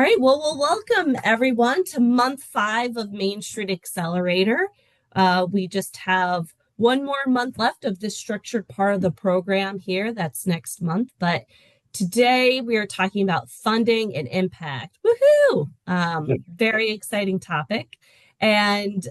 All right, well, we'll welcome everyone to month 5 of Main Street Accelerator. We just have one more month left of this structured part of the program here. That's next month. But today we are talking about funding and impact. Woohoo! Very exciting topic. And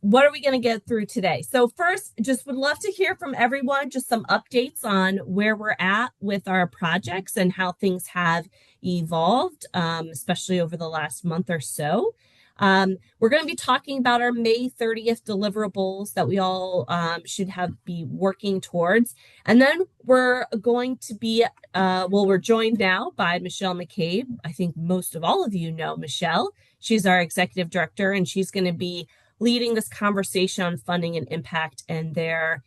what are we going to get through today? So first, just would love to hear from everyone, just some updates on where we're at with our projects and how things have evolved, especially over the last month or so. We're going to be talking about our May 30th deliverables that we all should have be working towards. And then we're going to be, we're joined now by Michelle McCabe. I think most of all of you know Michelle. She's our executive director, and she's going to be leading this conversation on funding and impact and their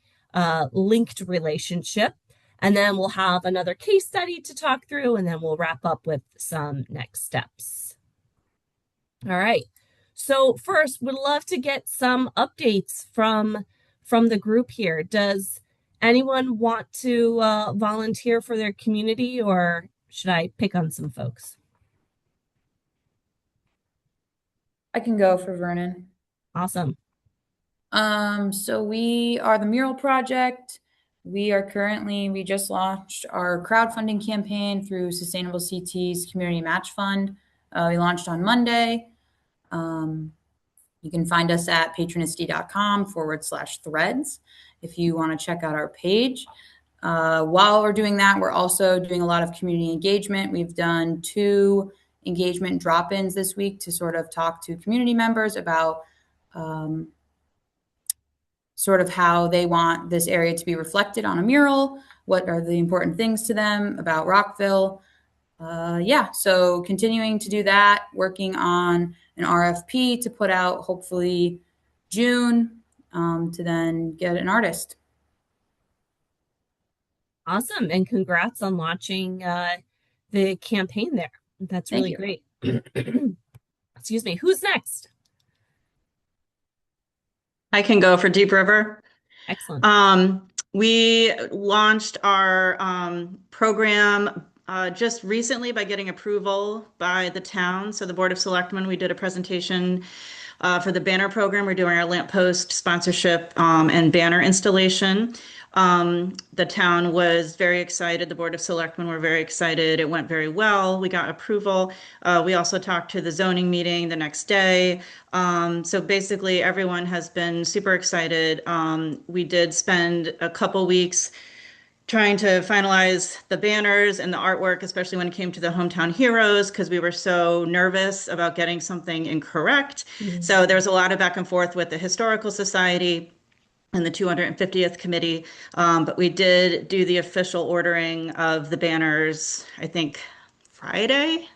linked relationship. And then we'll have another case study to talk through, and then we'll wrap up with some next steps. All right. So first, would love to get some updates from the group here. Does anyone want to volunteer for their community, or should I pick on some folks? I can go for Vernon. Awesome. So we are the Mural Project. We just launched our crowdfunding campaign through Sustainable CT's Community Match Fund. We launched on Monday. You can find us at patronisty.com/threads if you want to check out our page. While we're doing that, we're also doing a lot of community engagement. We've done 2 engagement drop-ins this week to sort of talk to community members about sort of how they want this area to be reflected on a mural, what are the important things to them about Rockville. So continuing to do that, working on an RFP to put out hopefully June to then get an artist. Awesome. And congrats on launching the campaign there. That's Thank really you. great. Excuse me. Who's next? I can go for Deep River. Excellent. We launched our program just recently by getting approval by the town. So the Board of Selectmen, we did a presentation for the banner program. We're doing our lamppost sponsorship and banner installation. The town was very excited. The Board of Selectmen were very excited. It went very well. We got approval. We also talked to the zoning meeting the next day. So basically, everyone has been super excited. We did spend a couple weeks trying to finalize the banners and the artwork, especially when it came to the hometown heroes, because we were so nervous about getting something incorrect. So there was a lot of back and forth with the Historical Society and the 250th committee. But we did do the official ordering of the banners, I think Friday.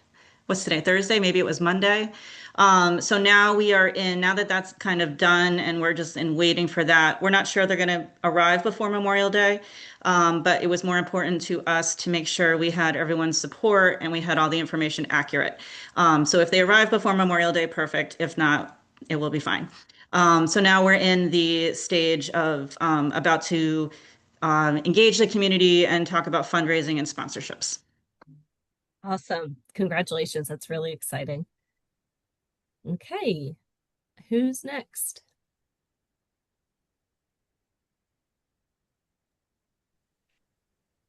What's today? Thursday? Maybe it was Monday. So now now that that's kind of done and we're just in waiting for that, we're not sure they're going to arrive before Memorial Day. But it was more important to us to make sure we had everyone's support and we had all the information accurate. So if they arrive before Memorial Day, perfect. If not, it will be fine. So now we're in the stage of about to engage the community and talk about fundraising and sponsorships. Awesome. Congratulations. That's really exciting. Okay. Who's next?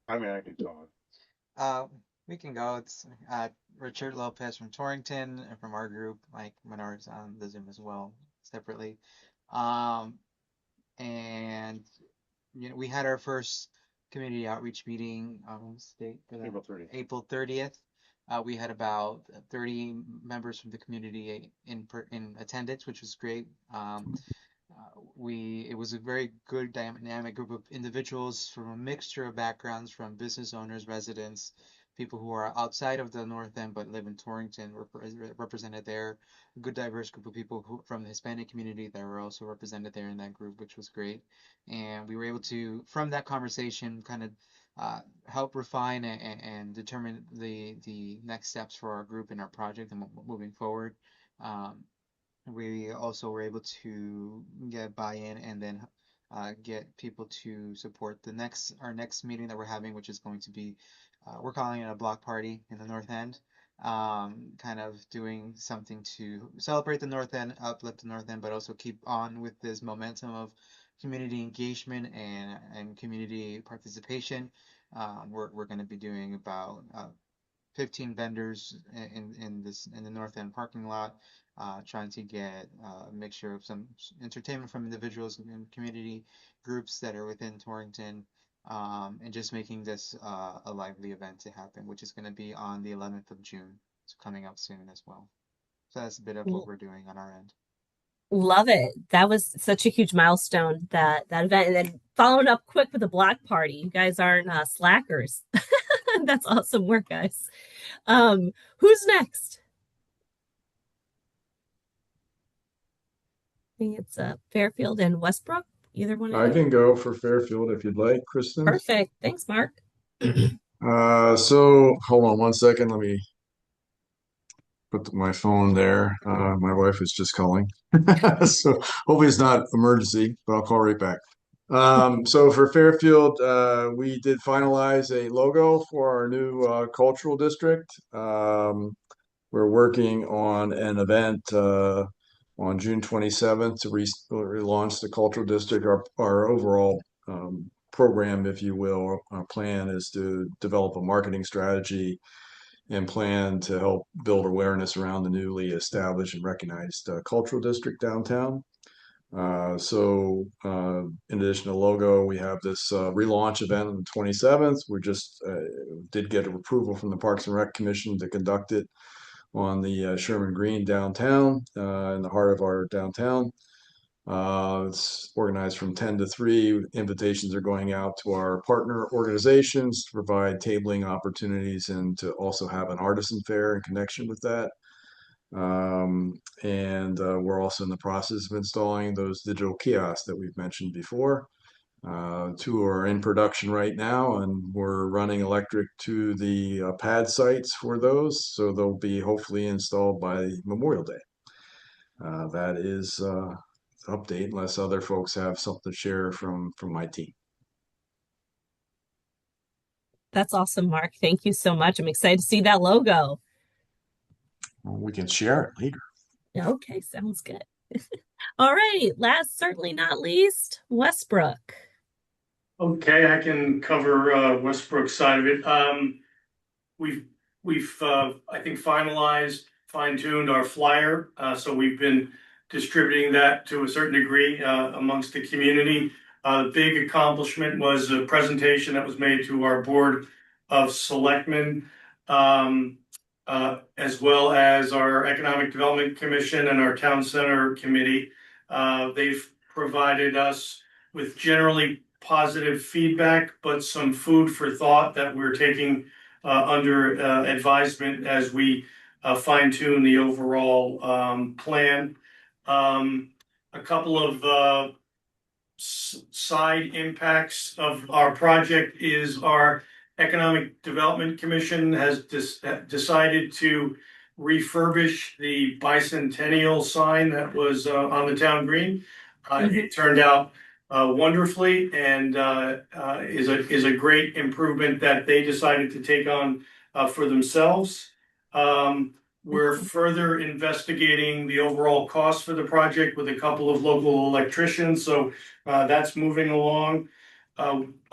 I mean, I could go. We can go. It's Richard Lopez from Torrington and from our group. Mike Menard's on the Zoom as well, separately. Um, and we had our first community outreach meeting on state for that? April 30th. April 30th. We had about 30 members from the community in attendance, which was great. It was a very good dynamic group of individuals from a mixture of backgrounds, from business owners, residents, people who are outside of the North End but live in Torrington were represented there. A good diverse group of people from the Hispanic community that were also represented there in that group, which was great. And we were able to, from that conversation, kind of help refine and determine the next steps for our group and our project and moving forward. We also were able to get buy-in and then get people to support our next meeting that we're having, which is going to be we're calling it a block party in the North End. kind of doing something to celebrate the North End, uplift the North End, but also keep on with this momentum of community engagement and community participation. We're going to be doing about 15 vendors in the North End parking lot, trying to get a mixture of some entertainment from individuals and community groups that are within Torrington, and just making this a lively event to happen, which is going to be on the 11th of June. It's coming up soon as well. So that's a bit of what we're doing on our end. Love it. That was such a huge milestone, that event, and then following up quick with a block party. You guys aren't slackers. That's awesome work, guys. Who's next? I think it's Fairfield and Westbrook. Either one of I you. can go for Fairfield if you'd like, Kristen. Perfect. Thanks, Mark. So hold on one second. Let me put my phone there. My wife is just calling. So hopefully it's not emergency, but I'll call right back. So for Fairfield, we did finalize a logo for our new cultural district. We're working on an event on June 27th to relaunch the cultural district. Our overall program, if you will, our plan is to develop a marketing strategy and plan to help build awareness around the newly established and recognized cultural district downtown. In addition to logo, we have this relaunch event on the 27th. We just did get approval from the Parks and Rec Commission to conduct it on the Sherman Green downtown, in the heart of our downtown. It's organized from 10 to 3. Invitations are going out to our partner organizations to provide tabling opportunities and to also have an artisan fair in connection with that. We're also in the process of installing those digital kiosks that we've mentioned before. 2 are in production right now, and we're running electric to the pad sites for those, so they'll be hopefully installed by Memorial Day. That is the update, unless other folks have something to share from my team. That's awesome, Mark. Thank you so much. I'm excited to see that logo. Well, we can share it later. Okay, sounds good. All right, last certainly not least, Westbrook. Okay, I can cover Westbrook's side of it. We've I think finalized, fine-tuned our flyer. So we've been distributing that to a certain degree amongst the community. The big accomplishment was a presentation that was made to our Board of Selectmen, as well as our Economic Development Commission and our Town Center Committee. They've provided us with generally positive feedback, but some food for thought that we're taking under advisement as we fine-tune the overall plan. A couple of side impacts of our project is our Economic Development Commission has decided to refurbish the bicentennial sign that was on the town green. It turned out wonderfully, and is a great improvement that they decided to take on for themselves. We're further investigating the overall cost for the project with a couple of local electricians, so that's moving along.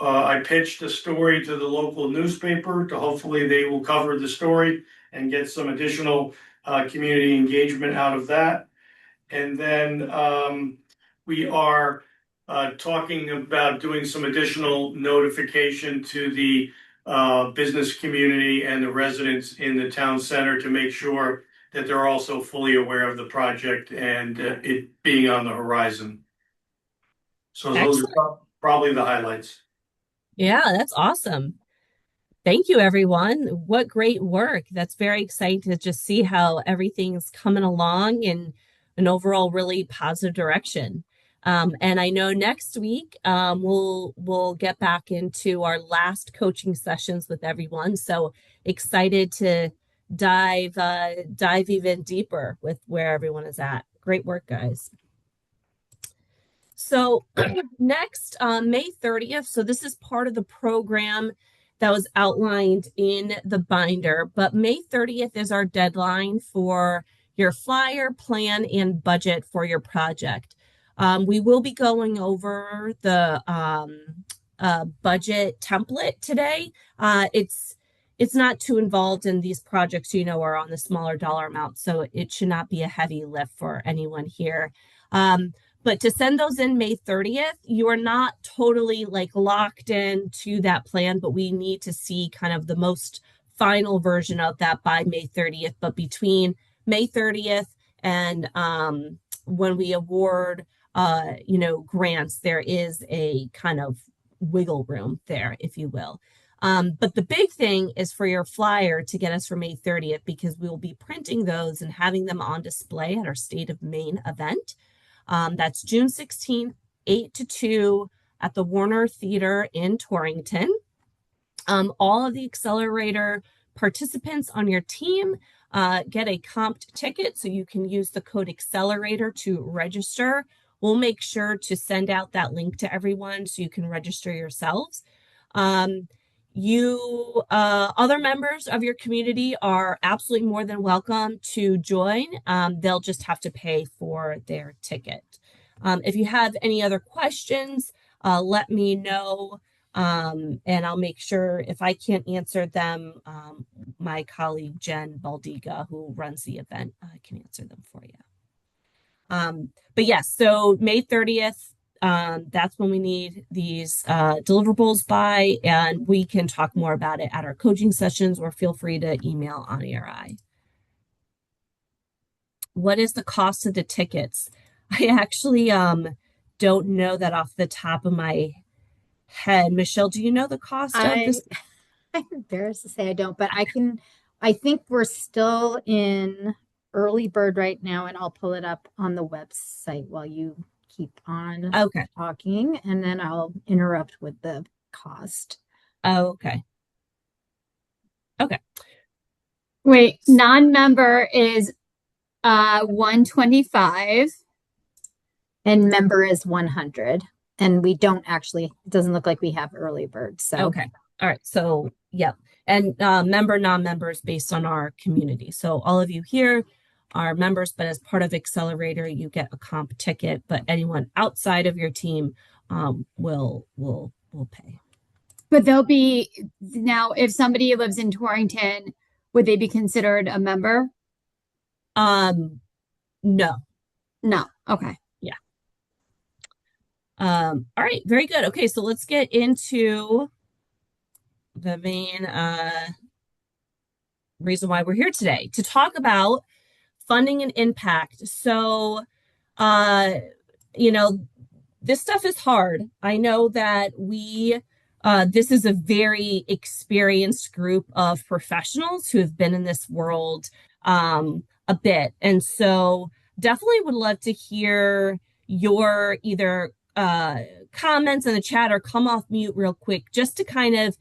I pitched a story to the local newspaper to hopefully they will cover the story and get some additional community engagement out of that. And then we are talking about doing some additional notification to the business community and the residents in the town center to make sure that they're also fully aware of the project and it being on the horizon. So those are probably the highlights. Yeah, that's awesome. Thank you, everyone. What great work. That's very exciting to just see how everything's coming along in an overall really positive direction. And I know next week we'll get back into our last coaching sessions with everyone. So excited to dive even deeper with where everyone is at. Great work, guys. So next, May 30th. So this is part of the program that was outlined in the binder, but May 30th is our deadline for your flyer, plan, and budget for your project. We will be going over the budget template today. It's not too involved, in these projects, are on the smaller dollar amount, so it should not be a heavy lift for anyone here. But to send those in May 30th, you are not totally like locked in to that plan, but we need to see kind of the most final version of that by May 30th. But between May 30th and when we award grants, there is a kind of wiggle room there, if you will. But the big thing is for your flyer to get us for May 30th, because we will be printing those and having them on display at our State of Maine event. That's June 16th, 8 to 2 at the Warner Theater in Torrington. All of the accelerator participants on your team get a comped ticket, so you can use the code accelerator to register. We'll make sure to send out that link to everyone so you can register yourselves. Other members of your community are absolutely more than welcome to join. They'll just have to pay for their ticket. If you have any other questions, let me know, and I'll make sure, if I can't answer them, my colleague Jen Baldiga, who runs the event, can answer them for you. But yes, so May 30th, that's when we need these deliverables by, and we can talk more about it at our coaching sessions, or feel free to email Ani or I. What is the cost of the tickets? I actually don't know that off the top of my head. Michelle, do you know the cost of this? I'm embarrassed to say I don't, but I think we're still in early bird right now, and I'll pull it up on the website while you keep on talking, and then I'll interrupt with the cost. Okay. Wait, non-member is 125. And member is 100. And we don't actually, it doesn't look like we have early bird. So okay. All right. So yeah. And member, non-members based on our community. So all of you here are members, but as part of Accelerator, you get a comp ticket, but anyone outside of your team will pay. But they'll be, now if somebody lives in Torrington, would they be considered a member? No. Okay. Yeah. All right. Very good. Okay. So let's get into the main reason why we're here today, to talk about funding and impact. So, this stuff is hard. I know that this is a very experienced group of professionals who have been in this world a bit. And so definitely would love to hear your either comments in the chat, or come off mute real quick, just to kind of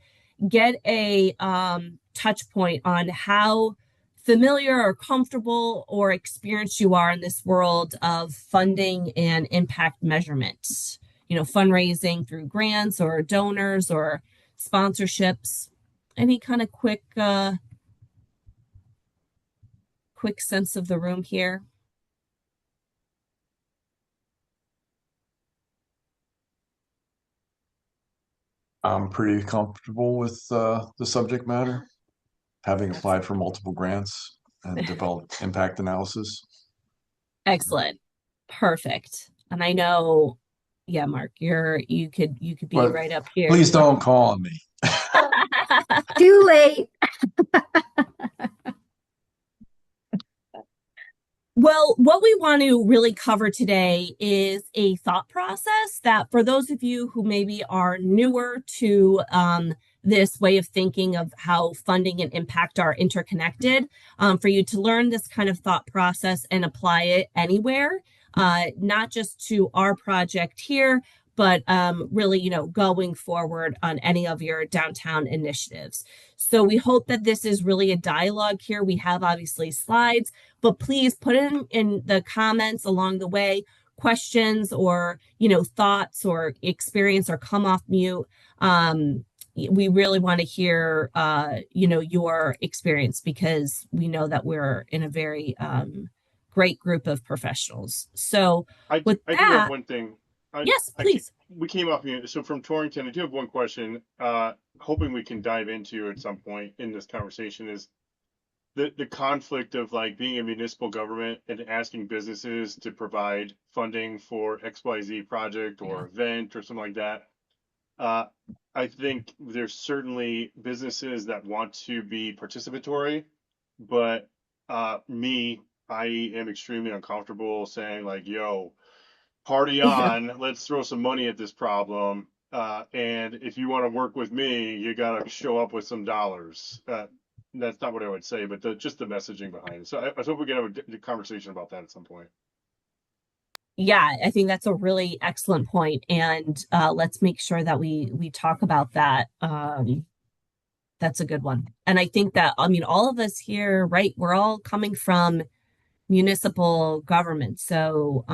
get a touch point on how familiar or comfortable or experienced you are in this world of funding and impact measurement, fundraising through grants or donors or sponsorships. Any kind of quick sense of the room here? I'm pretty comfortable with the subject matter, having applied for multiple grants and developed impact analysis. Excellent. Perfect. And I know, yeah, Mark, you could be But right up here. Please don't call on me. too late. Well, what we want to really cover today is a thought process that, for those of you who maybe are newer to this way of thinking of how funding and impact are interconnected, for you to learn this kind of thought process and apply it anywhere, not just to our project here, but really, going forward on any of your downtown initiatives. So we hope that this is really a dialogue here. We have obviously slides, but please put in the comments along the way, questions or, thoughts or experience, or come off mute. we really want to hear, your experience, because we know that we're in a very great group of professionals. So I with I do have that, one thing. yes, please. We came off here. So from Torrington, I do have one question. Hoping we can dive into at some point in this conversation is the conflict of like being a municipal government and asking businesses to provide funding for XYZ project or event or something like that. Uh, I think there's certainly businesses that want to be participatory, but I am extremely uncomfortable saying like, "Yo, party Yeah. on, let's throw some money at this problem. And if you want to work with me, you got to show up with some dollars." That's not what I would say, but just the messaging behind it. So I hope we can have a conversation about that at some point. Yeah, I think that's a really excellent point, and let's make sure that we talk about that. That's a good one, and I think that, I mean, all of us here, right? We're all coming from municipal government, so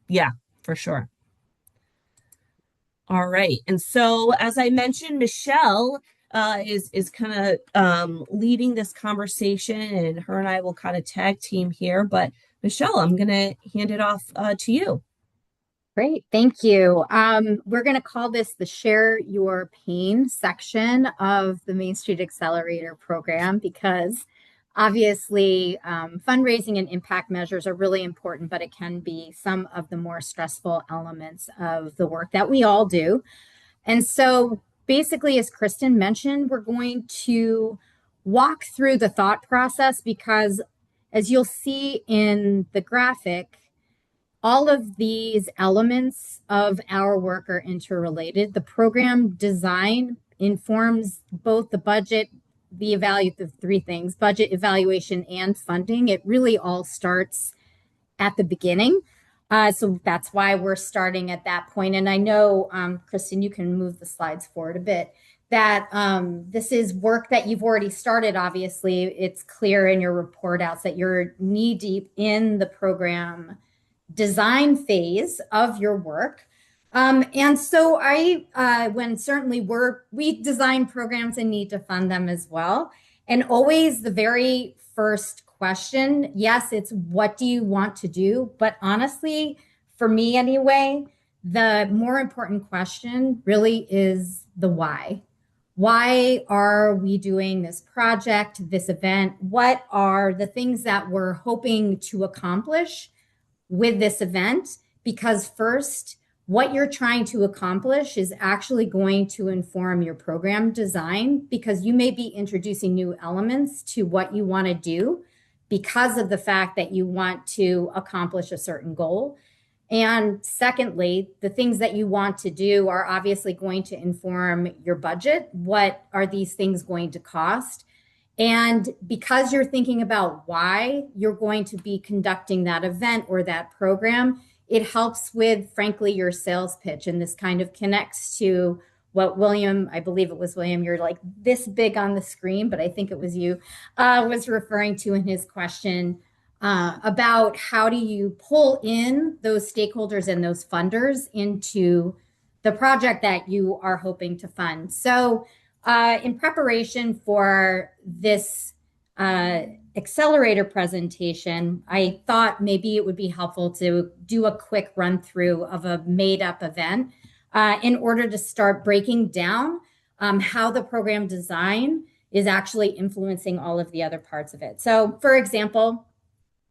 yeah, for sure. All right, and so as I mentioned, Michelle is kind of leading this conversation, and her and I will kind of tag team here. But Michelle, I'm gonna hand it off to you. Great, thank you. We're going to call this the Share Your Pain section of the Main Street Accelerator program, because obviously fundraising and impact measures are really important, but it can be some of the more stressful elements of the work that we all do. And so basically, as Kristen mentioned, we're going to walk through the thought process, because as you'll see in the graphic, all of these elements of our work are interrelated. The program design informs both the budget, the three things: budget, evaluation, and funding. It really all starts at the beginning. So that's why we're starting at that point. And I know, Kristen, you can move the slides forward a bit, that this is work that you've already started. Obviously, it's clear in your report outs that you're knee deep in the program design phase of your work. And so we design programs and need to fund them as well. And always the very first question, yes, it's what do you want to do? But honestly, for me anyway, the more important question really is the why. Why are we doing this project, this event? What are the things that we're hoping to accomplish with this event? Because first, what you're trying to accomplish is actually going to inform your program design, because you may be introducing new elements to what you want to do because of the fact that you want to accomplish a certain goal. And secondly, the things that you want to do are obviously going to inform your budget. What are these things going to cost? And because you're thinking about why you're going to be conducting that event or that program, it helps with, frankly, your sales pitch. And this kind of connects to what William, I believe it was William, you're like this big on the screen, but I think it was you, was referring to in his question about how do you pull in those stakeholders and those funders into the project that you are hoping to fund. So in preparation for this accelerator presentation, I thought maybe it would be helpful to do a quick run through of a made up event in order to start breaking down how the program design is actually influencing all of the other parts of it. So for example,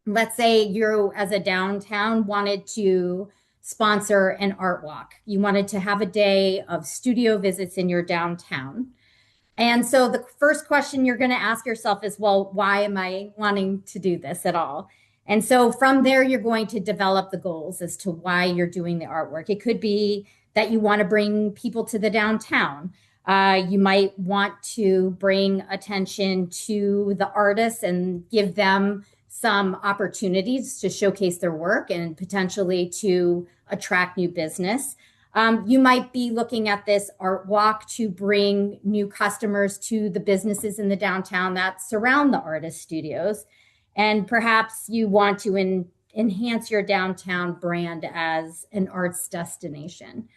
let's say you as a downtown wanted to sponsor an art walk. You wanted to have a day of studio visits in your downtown. And so the first question you're going to ask yourself is, well, why am I wanting to do this at all? And so from there, you're going to develop the goals as to why you're doing the artwork. It could be that you want to bring people to the downtown. You might want to bring attention to the artists and give them some opportunities to showcase their work and potentially to attract new business. You might be looking at this art walk to bring new customers to the businesses in the downtown that surround the artist studios. And perhaps you want to enhance your downtown brand as an arts destination.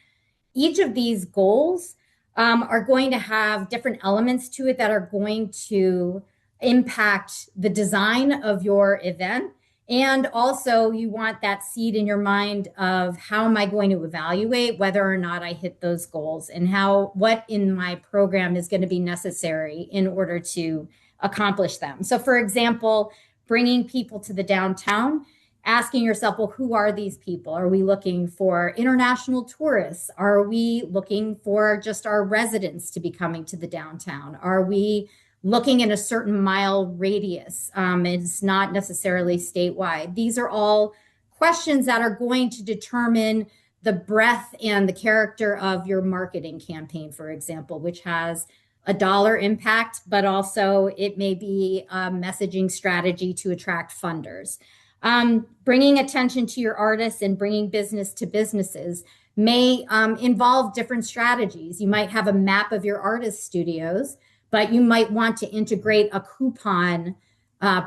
Each of these goals are going to have different elements to it that are going to impact the design of your event. And also you want that seed in your mind of how am I going to evaluate whether or not I hit those goals, and what in my program is going to be necessary in order to accomplish them. So for example, bringing people to the downtown, asking yourself, well, who are these people? Are we looking for international tourists? Are we looking for just our residents to be coming to the downtown? Are we looking in a certain mile radius? It's not necessarily statewide. These are all questions that are going to determine the breadth and the character of your marketing campaign, for example, which has a dollar impact, but also it may be a messaging strategy to attract funders. Bringing attention to your artists and bringing business to businesses may involve different strategies. You might have a map of your artist studios, but you might want to integrate a coupon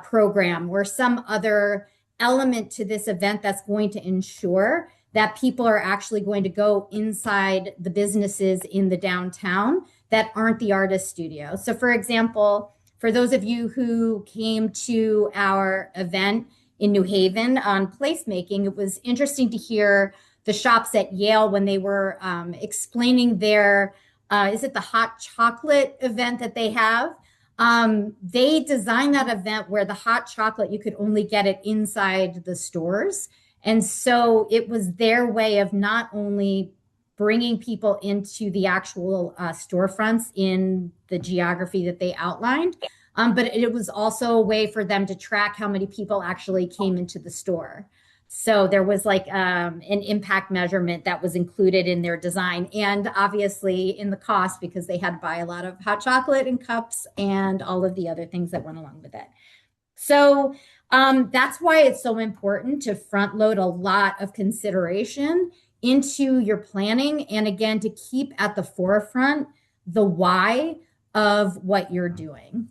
program or some other element to this event that's going to ensure that people are actually going to go inside the businesses in the downtown that aren't the artist studio. So for example, for those of you who came to our event in New Haven on placemaking, it was interesting to hear the shops at Yale when they were explaining their, is it the hot chocolate event that they have? They designed that event where the hot chocolate, you could only get it inside the stores. And so it was their way of not only bringing people into the actual storefronts in the geography that they outlined, but it was also a way for them to track how many people actually came into the store. So there was like an impact measurement that was included in their design, and obviously in the cost, because they had to buy a lot of hot chocolate and cups and all of the other things that went along with it. So that's why it's so important to front load a lot of consideration into your planning. And again, to keep at the forefront the why of what you're doing.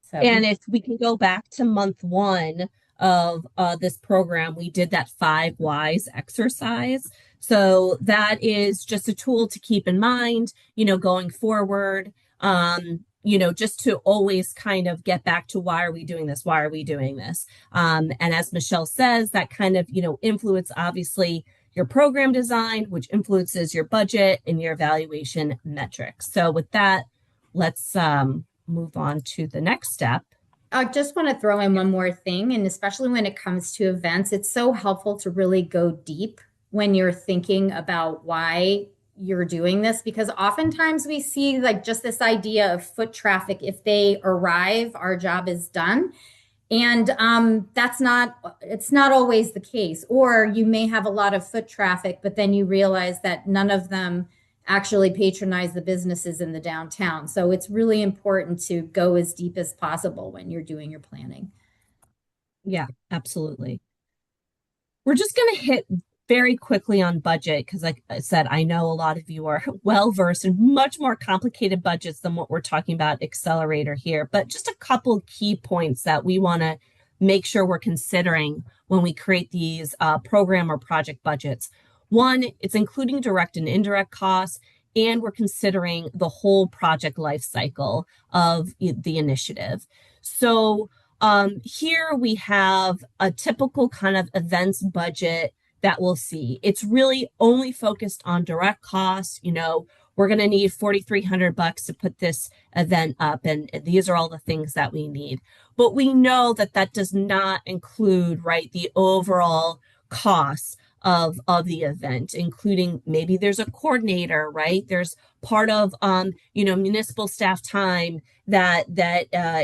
So. And if we can go back to month 1 of this program, we did that 5 whys exercise. So that is just a tool to keep in mind, going forward, just to always kind of get back to why are we doing this? Why are we doing this? And as Michelle says, that kind of, influence obviously your program design, which influences your budget and your evaluation metrics. So with that, let's move on to the next step. I just want to throw in one more thing, and especially when it comes to events, it's so helpful to really go deep when you're thinking about why you're doing this, because oftentimes we see like just this idea of foot traffic. If they arrive, our job is done. And it's not always the case. Or you may have a lot of foot traffic, but then you realize that none of them actually patronize the businesses in the downtown. So it's really important to go as deep as possible when you're doing your planning. Yeah, absolutely. We're just going to hit very quickly on budget, because like I said, I know a lot of you are well versed in much more complicated budgets than what we're talking about Accelerator here, but just a couple key points that we want to make sure we're considering when we create these program or project budgets. One, it's including direct and indirect costs, and we're considering the whole project life cycle of the initiative. So here we have a typical kind of events budget that we'll see. It's really only focused on direct costs. We're going to need $4,300 to put this event up, and these are all the things that we need. But we know that that does not include, right, the overall costs of the event, including maybe there's a coordinator, right? There's part of municipal staff time that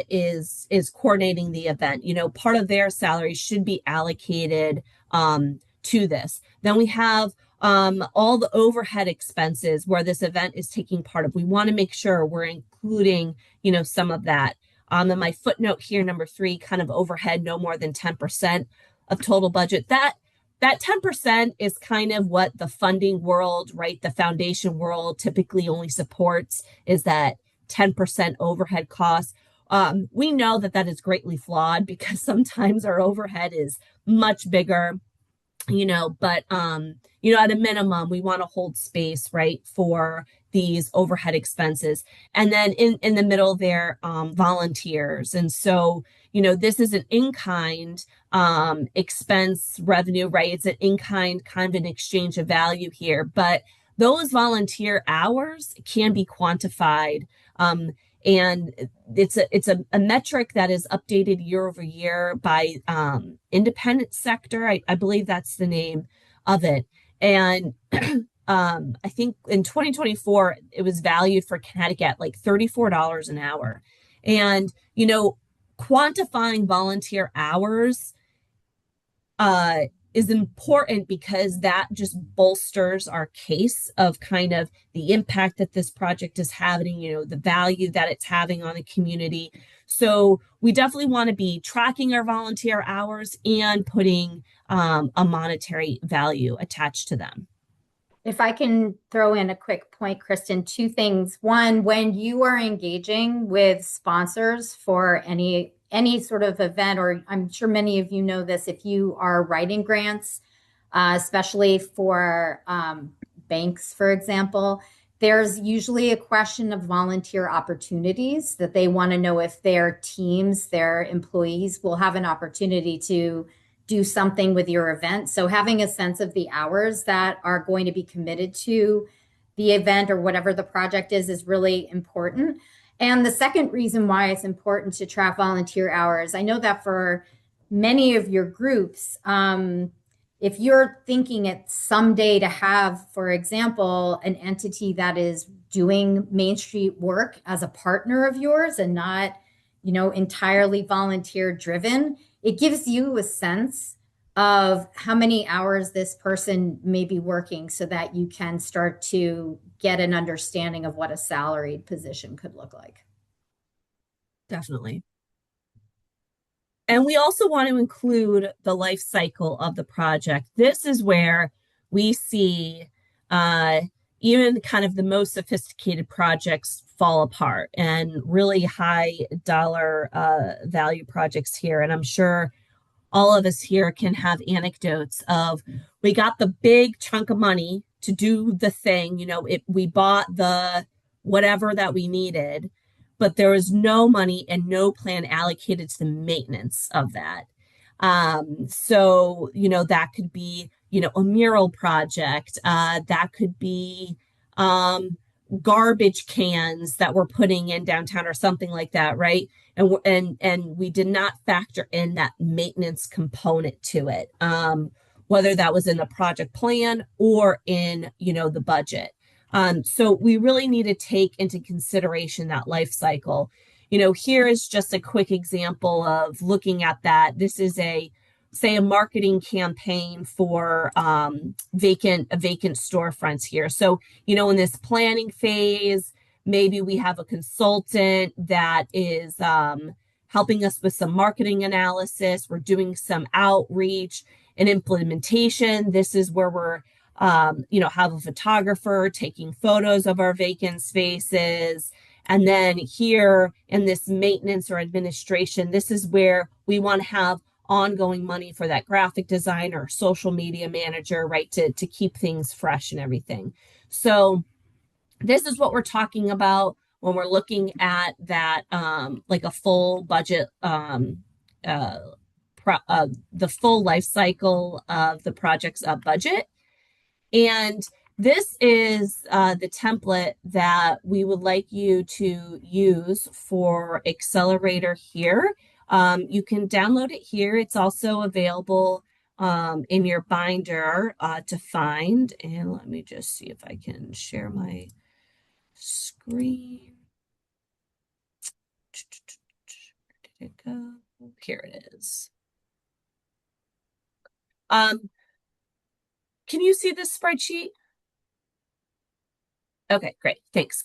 is coordinating the event. Part of their salary should be allocated to this. Then we have all the overhead expenses where this event is taking part of. We want to make sure we're including, some of that. And my footnote here, number 3, kind of overhead, no more than 10% of total budget. That 10% is kind of what the funding world, right, the foundation world typically only supports, is that 10% overhead cost. We know that is greatly flawed, because sometimes our overhead is much bigger. but at a minimum, we want to hold space, right, for these overhead expenses. And then in the middle there, volunteers. And so, this is an in-kind expense revenue, right? It's an in-kind kind of an exchange of value here, but those volunteer hours can be quantified. And it's a metric that is updated year over year by Independent Sector. I believe that's the name of it. And I think in 2024, it was valued for Connecticut like $34 an hour. And, quantifying volunteer hours is important because that just bolsters our case of kind of the impact that this project is having, the value that it's having on the community. So we definitely want to be tracking our volunteer hours and putting a monetary value attached to them. If I can throw in a quick point, Kristen, two things. One, when you are engaging with sponsors for any sort of event, or I'm sure many of you know this, if you are writing grants, especially for banks, for example, there's usually a question of volunteer opportunities that they want to know if their teams, their employees will have an opportunity to do something with your event. So having a sense of the hours that are going to be committed to the event or whatever the project is really important. And the second reason why it's important to track volunteer hours, I know that for many of your groups, if you're thinking it someday to have, for example, an entity that is doing Main Street work as a partner of yours and not, entirely volunteer driven, it gives you a sense of how many hours this person may be working so that you can start to get an understanding of what a salaried position could look like. Definitely. And we also want to include the life cycle of the project. This is where we see even kind of the most sophisticated projects fall apart and really high dollar value projects here. And I'm sure all of us here can have anecdotes of we got the big chunk of money to do the thing, we bought the whatever that we needed, but there was no money and no plan allocated to the maintenance of that. So, that could be, a mural project, that could be garbage cans that we're putting in downtown or something like that, right? And we did not factor in that maintenance component to it, whether that was in the project plan or in, the budget. So we really need to take into consideration that life cycle. Here is just a quick example of looking at that. This is a marketing campaign for vacant storefronts here. So, in this planning phase, maybe we have a consultant that is helping us with some marketing analysis. We're doing some outreach and implementation. This is where we're have a photographer taking photos of our vacant spaces. And then here in this maintenance or administration, this is where we want to have ongoing money for that graphic designer, social media manager, right, to keep things fresh and everything. So this is what we're talking about when we're looking at that, like a full budget, the full life cycle of the project's budget. And this is the template that we would like you to use for Accelerator here. You can download it here. It's also available in your binder to find. And let me just see if I can share my screen. Where did it go? Here it is. Can you see this spreadsheet? Okay, great. Thanks.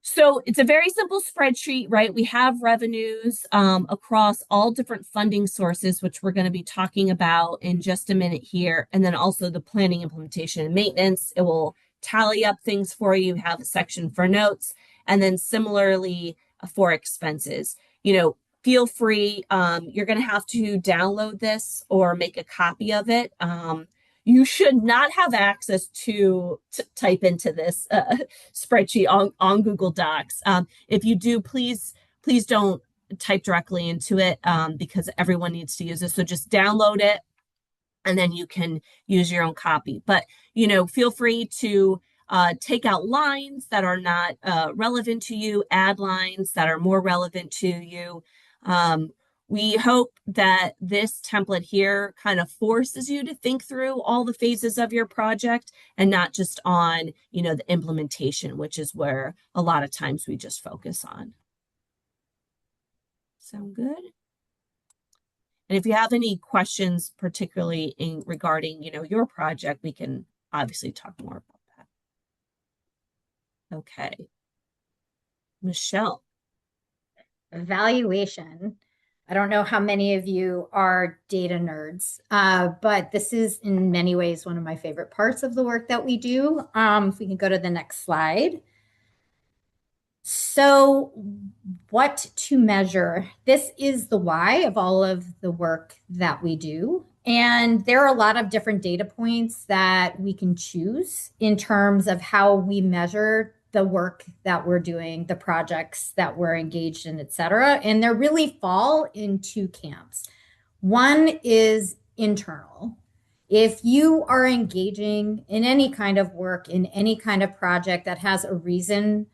So it's a very simple spreadsheet, right? We have revenues across all different funding sources, which we're going to be talking about in just a minute here. And then also the planning, implementation, and maintenance. It will tally up things for you, have a section for notes, and then similarly for expenses. feel free. You're going to have to download this or make a copy of it. You should not have access to type into this spreadsheet on Google Docs. If you do, please don't type directly into it because everyone needs to use it. So just download it and then you can use your own copy. But, feel free to take out lines that are not relevant to you, add lines that are more relevant to you. We hope that this template here kind of forces you to think through all the phases of your project and not just on, the implementation, which is where a lot of times we just focus on. Sound good? And if you have any questions, particularly regarding, your project, we can obviously talk more about that. Okay. Michelle. Evaluation. I don't know how many of you are data nerds, but this is in many ways one of my favorite parts of the work that we do. If we can go to the next slide. So what to measure? This is the why of all of the work that we do. And there are a lot of different data points that we can choose in terms of how we measure the work that we're doing, the projects that we're engaged in, et cetera. And they really fall in two camps. One is internal. If you are engaging in any kind of work, in any kind of project that has a reason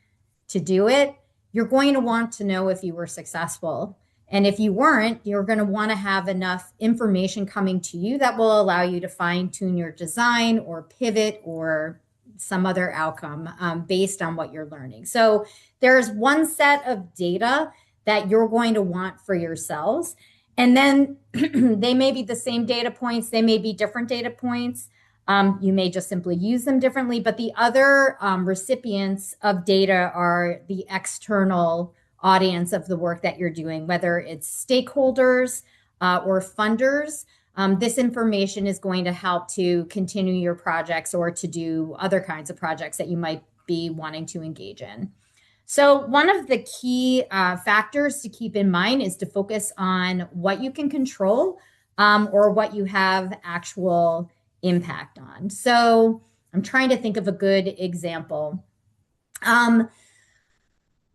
to do it, you're going to want to know if you were successful. And if you weren't, you're going to want to have enough information coming to you that will allow you to fine tune your design or pivot or some other outcome based on what you're learning. So there's one set of data that you're going to want for yourselves. And then they may be the same data points. They may be different data points. You may just simply use them differently. But the other recipients of data are the external audience of the work that you're doing, whether it's stakeholders or funders. This information is going to help to continue your projects or to do other kinds of projects that you might be wanting to engage in. So one of the key factors to keep in mind is to focus on what you can control or what you have actual impact on. So I'm trying to think of a good example.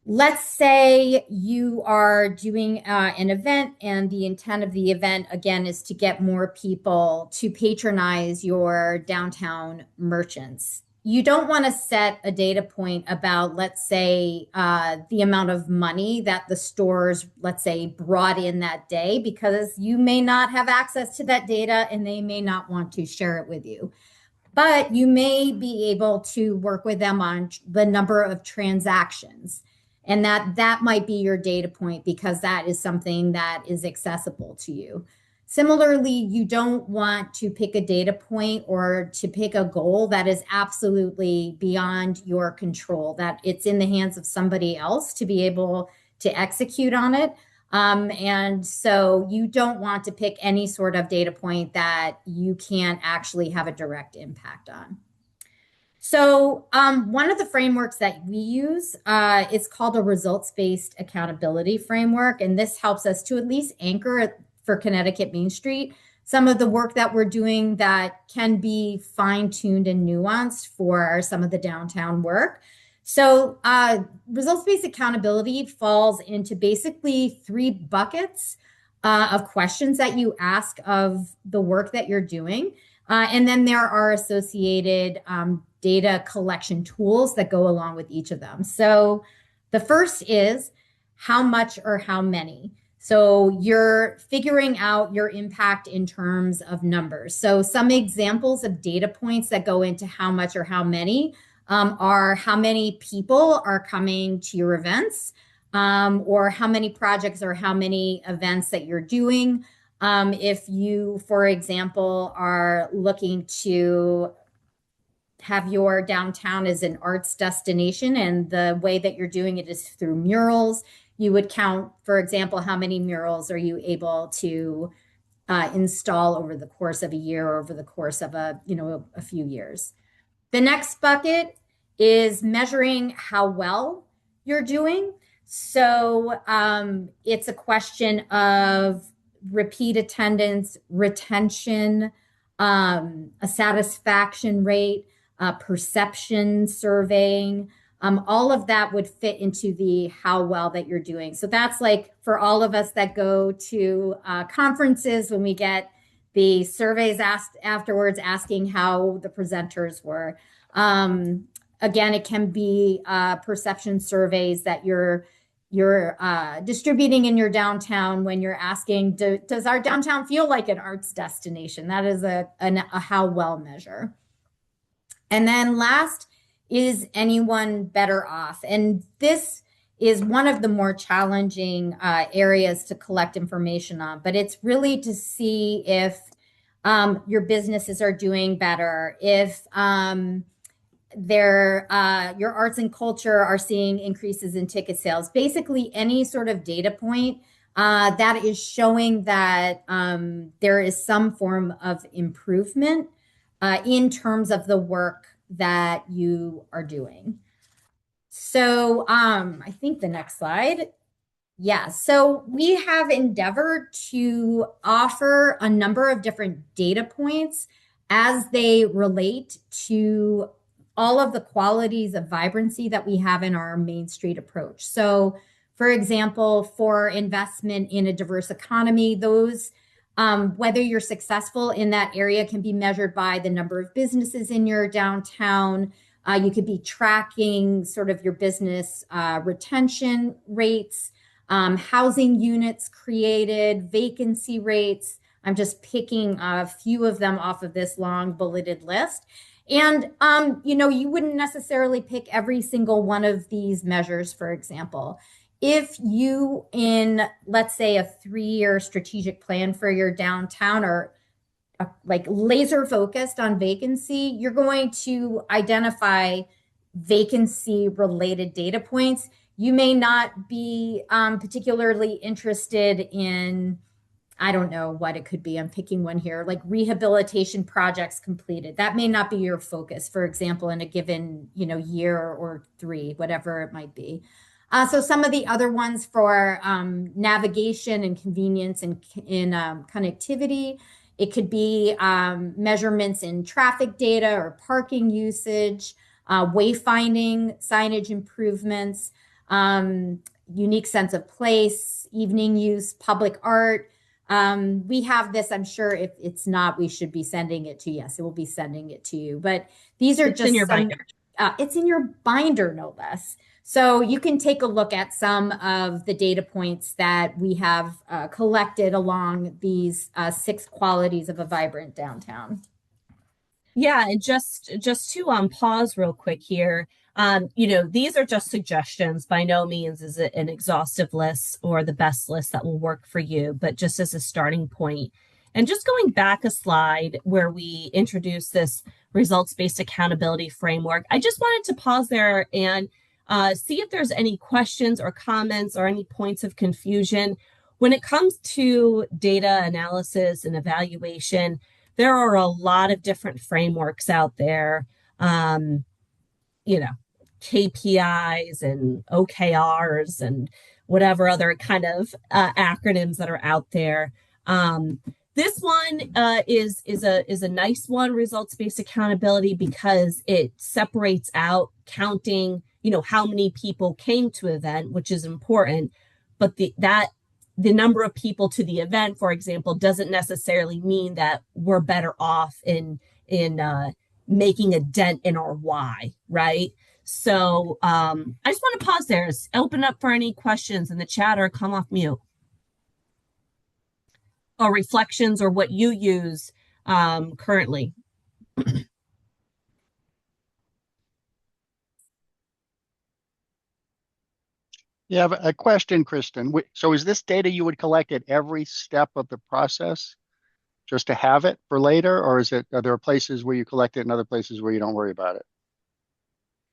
Let's say you are doing an event and the intent of the event, again, is to get more people to patronize your downtown merchants. You don't want to set a data point about, let's say, the amount of money that the stores, let's say, brought in that day, because you may not have access to that data and they may not want to share it with you. But you may be able to work with them on the number of transactions. And that might be your data point because that is something that is accessible to you. Similarly, you don't want to pick a data point or to pick a goal that is absolutely beyond your control, that it's in the hands of somebody else to be able to execute on it. And so you don't want to pick any sort of data point that you can't actually have a direct impact on. So one of the frameworks that we use is called a results-based accountability framework. And this helps us to at least anchor for Connecticut Main Street some of the work that we're doing that can be fine-tuned and nuanced for some of the downtown work. So results-based accountability falls into basically 3 buckets of questions that you ask of the work that you're doing. And then there are associated data collection tools that go along with each of them. So the first is how much or how many. So you're figuring out your impact in terms of numbers. So some examples of data points that go into how much or how many are how many people are coming to your events, or how many projects or how many events that you're doing. If you, for example, are looking to have your downtown as an arts destination and the way that you're doing it is through murals, you would count, for example, how many murals are you able to install over the course of a year or over the course of a few years. The next bucket is measuring how well you're doing. So it's a question of repeat attendance, retention, a satisfaction rate, perception surveying. All of that would fit into the how well that you're doing. So that's like for all of us that go to conferences, when we get the surveys asked afterwards asking how the presenters were. Again, it can be perception surveys that you're distributing in your downtown when you're asking, does our downtown feel like an arts destination? That is a how well measure. And then last, is anyone better off? And this is one of the more challenging areas to collect information on, but it's really to see if your businesses are doing better, if your arts and culture are seeing increases in ticket sales. Basically, any sort of data point that is showing that there is some form of improvement in terms of the work that you are doing. So I think the next slide. Yeah, so we have endeavored to offer a number of different data points as they relate to all of the qualities of vibrancy that we have in our Main Street approach. So, for example, for investment in a diverse economy, those whether you're successful in that area can be measured by the number of businesses in your downtown. You could be tracking sort of your business retention rates, housing units created, vacancy rates. I'm just picking a few of them off of this long bulleted list. And, you wouldn't necessarily pick every single one of these measures, for example. If you, in, let's say, a 3-year strategic plan for your downtown are like laser focused on vacancy, you're going to identify vacancy related data points. You may not be particularly interested in, I don't know what it could be. I'm picking one here, like rehabilitation projects completed. That may not be your focus, for example, in a given, year or 3, whatever it might be. So some of the other ones for navigation and convenience and in connectivity, it could be measurements in traffic data or parking usage, wayfinding, signage improvements, unique sense of place, evening use, public art. We have this, I'm sure if it's not, we should be sending it to you. Yes, it will be sending it to you. But these are just in your binder. It's in your binder, no less. So you can take a look at some of the data points that we have collected along these 6 qualities of a vibrant downtown. Yeah, and just to pause real quick here. These are just suggestions. By no means is it an exhaustive list or the best list that will work for you, but just as a starting point. And just going back a slide where we introduced this results-based accountability framework, I just wanted to pause there and see if there's any questions or comments or any points of confusion. When it comes to data analysis and evaluation, there are a lot of different frameworks out there, KPIs and OKRs and whatever other kind of acronyms that are out there. This one is a nice one, results-based accountability, because it separates out counting, how many people came to an event, which is important, but the number of people to the event, for example, doesn't necessarily mean that we're better off in making a dent in our why, right? So I just want to pause there, open up for any questions in the chat or come off mute. Or reflections or what you use currently. Yeah, a question, Kristen. So is this data you would collect at every step of the process just to have it for later? Or are there places where you collect it and other places where you don't worry about it?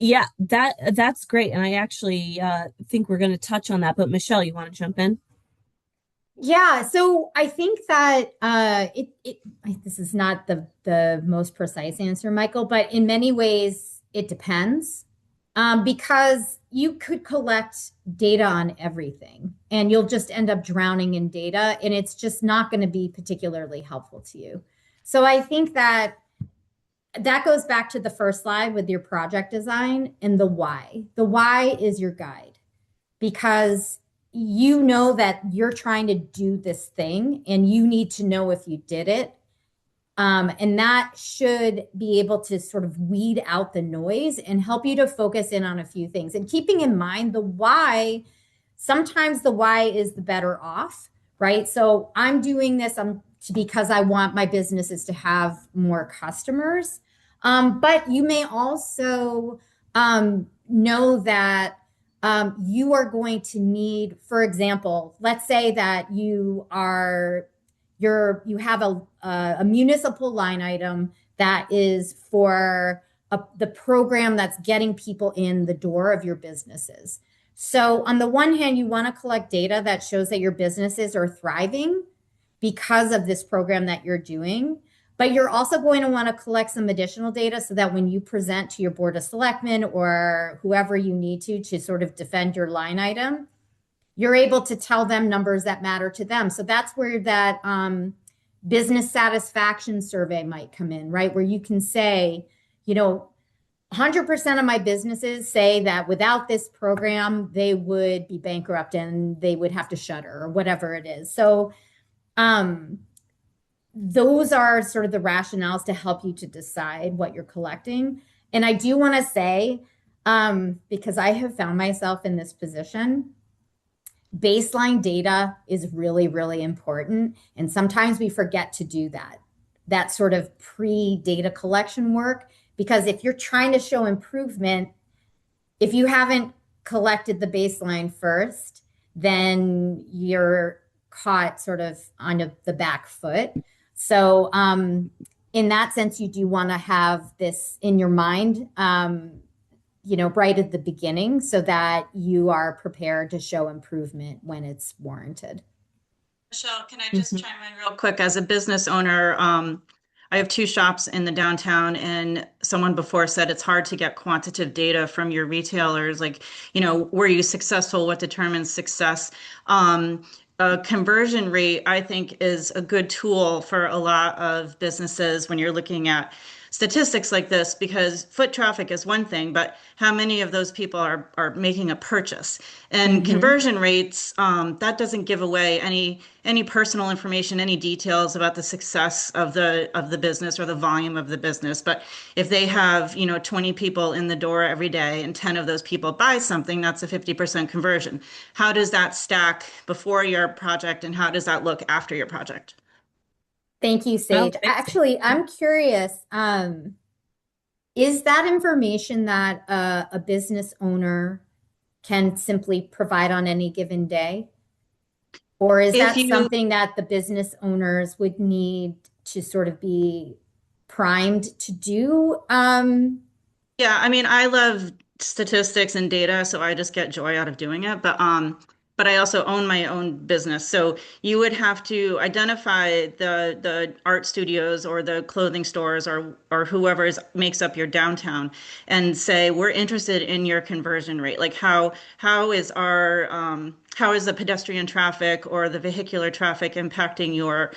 Yeah, that's great. And I actually think we're going to touch on that. But Michelle, you want to jump in? Yeah, so I think that this is not the most precise answer, Michael, but in many ways it depends. because you could collect data on everything and you'll just end up drowning in data, and it's just not going to be particularly helpful to you. So I think that goes back to the first slide with your project design and the why. The why is your guide, because you know that you're trying to do this thing and you need to know if you did it. And that should be able to sort of weed out the noise and help you to focus in on a few things. And keeping in mind the why, sometimes the why is the better off, right? So I'm doing this because I want my businesses to have more customers. But you may also know that you are going to need, for example, let's say that you have a municipal line item that is for the program that's getting people in the door of your businesses. So on the one hand, you want to collect data that shows that your businesses are thriving because of this program that you're doing. But you're also going to want to collect some additional data so that when you present to your board of selectmen or whoever you need to sort of defend your line item, you're able to tell them numbers that matter to them. So that's where that business satisfaction survey might come in, right? Where you can say, 100% of my businesses say that without this program, they would be bankrupt and they would have to shutter or whatever it is. So those are sort of the rationales to help you to decide what you're collecting. And I do want to say, because I have found myself in this position, baseline data is really, really important. And sometimes we forget to do that sort of pre-data collection work, because if you're trying to show improvement, if you haven't collected the baseline first, then you're caught sort of on the back foot. So in that sense, you do want to have this in your mind, right at the beginning so that you are prepared to show improvement when it's warranted. Michelle, can I just chime in real quick? As a business owner, I have 2 shops in the downtown, and someone before said it's hard to get quantitative data from your retailers. Like, were you successful? What determines success? Conversion rate, I think, is a good tool for a lot of businesses when you're looking at statistics like this, because foot traffic is one thing, but how many of those people are making a purchase? And conversion rates, that doesn't give away any personal information, any details about the success of the business or the volume of the business. But if they have 20 people in the door every day and 10 of those people buy something, that's a 50% conversion. How does that stack before your project, and how does that look after your project? Thank you, Sage. Actually, I'm curious, is that information that a business owner can simply provide on any given day? Or is that something that the business owners would need to sort of be primed to do? Yeah, I mean, I love statistics and data, so I just get joy out of doing it. But I also own my own business. So you would have to identify the art studios or the clothing stores or whoever makes up your downtown and say, we're interested in your conversion rate. Like how is the pedestrian traffic or the vehicular traffic impacting your,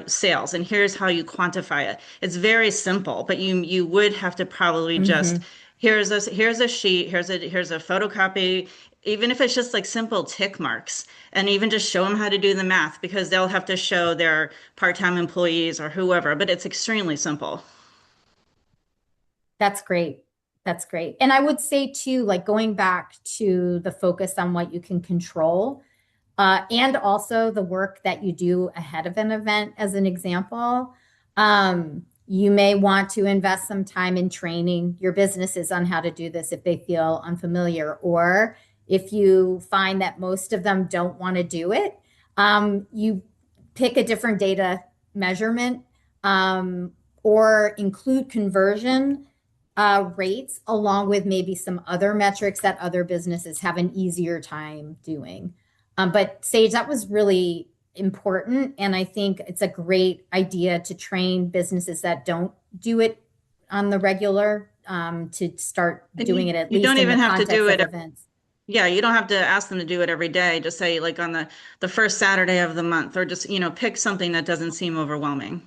sales? And here's how you quantify it. It's very simple, but you would have to probably just, here's a sheet, here's a photocopy, even if it's just like simple tick marks, and even just show them how to do the math, because they'll have to show their part-time employees or whoever, but it's extremely simple. That's great. That's great. And I would say too, like going back to the focus on what you can control, and also the work that you do ahead of an event, as an example, you may want to invest some time in training your businesses on how to do this if they feel unfamiliar, or if you find that most of them don't want to do it, you pick a different data measurement, or include conversion rates along with maybe some other metrics that other businesses have an easier time doing. But Sage, that was really important. And I think it's a great idea to train businesses that don't do it on the regular to start And doing it at you least don't in even the have to do context it. of events. Yeah, you don't have to ask them to do it every day. Just say like on the first Saturday of the month, or just, pick something that doesn't seem overwhelming.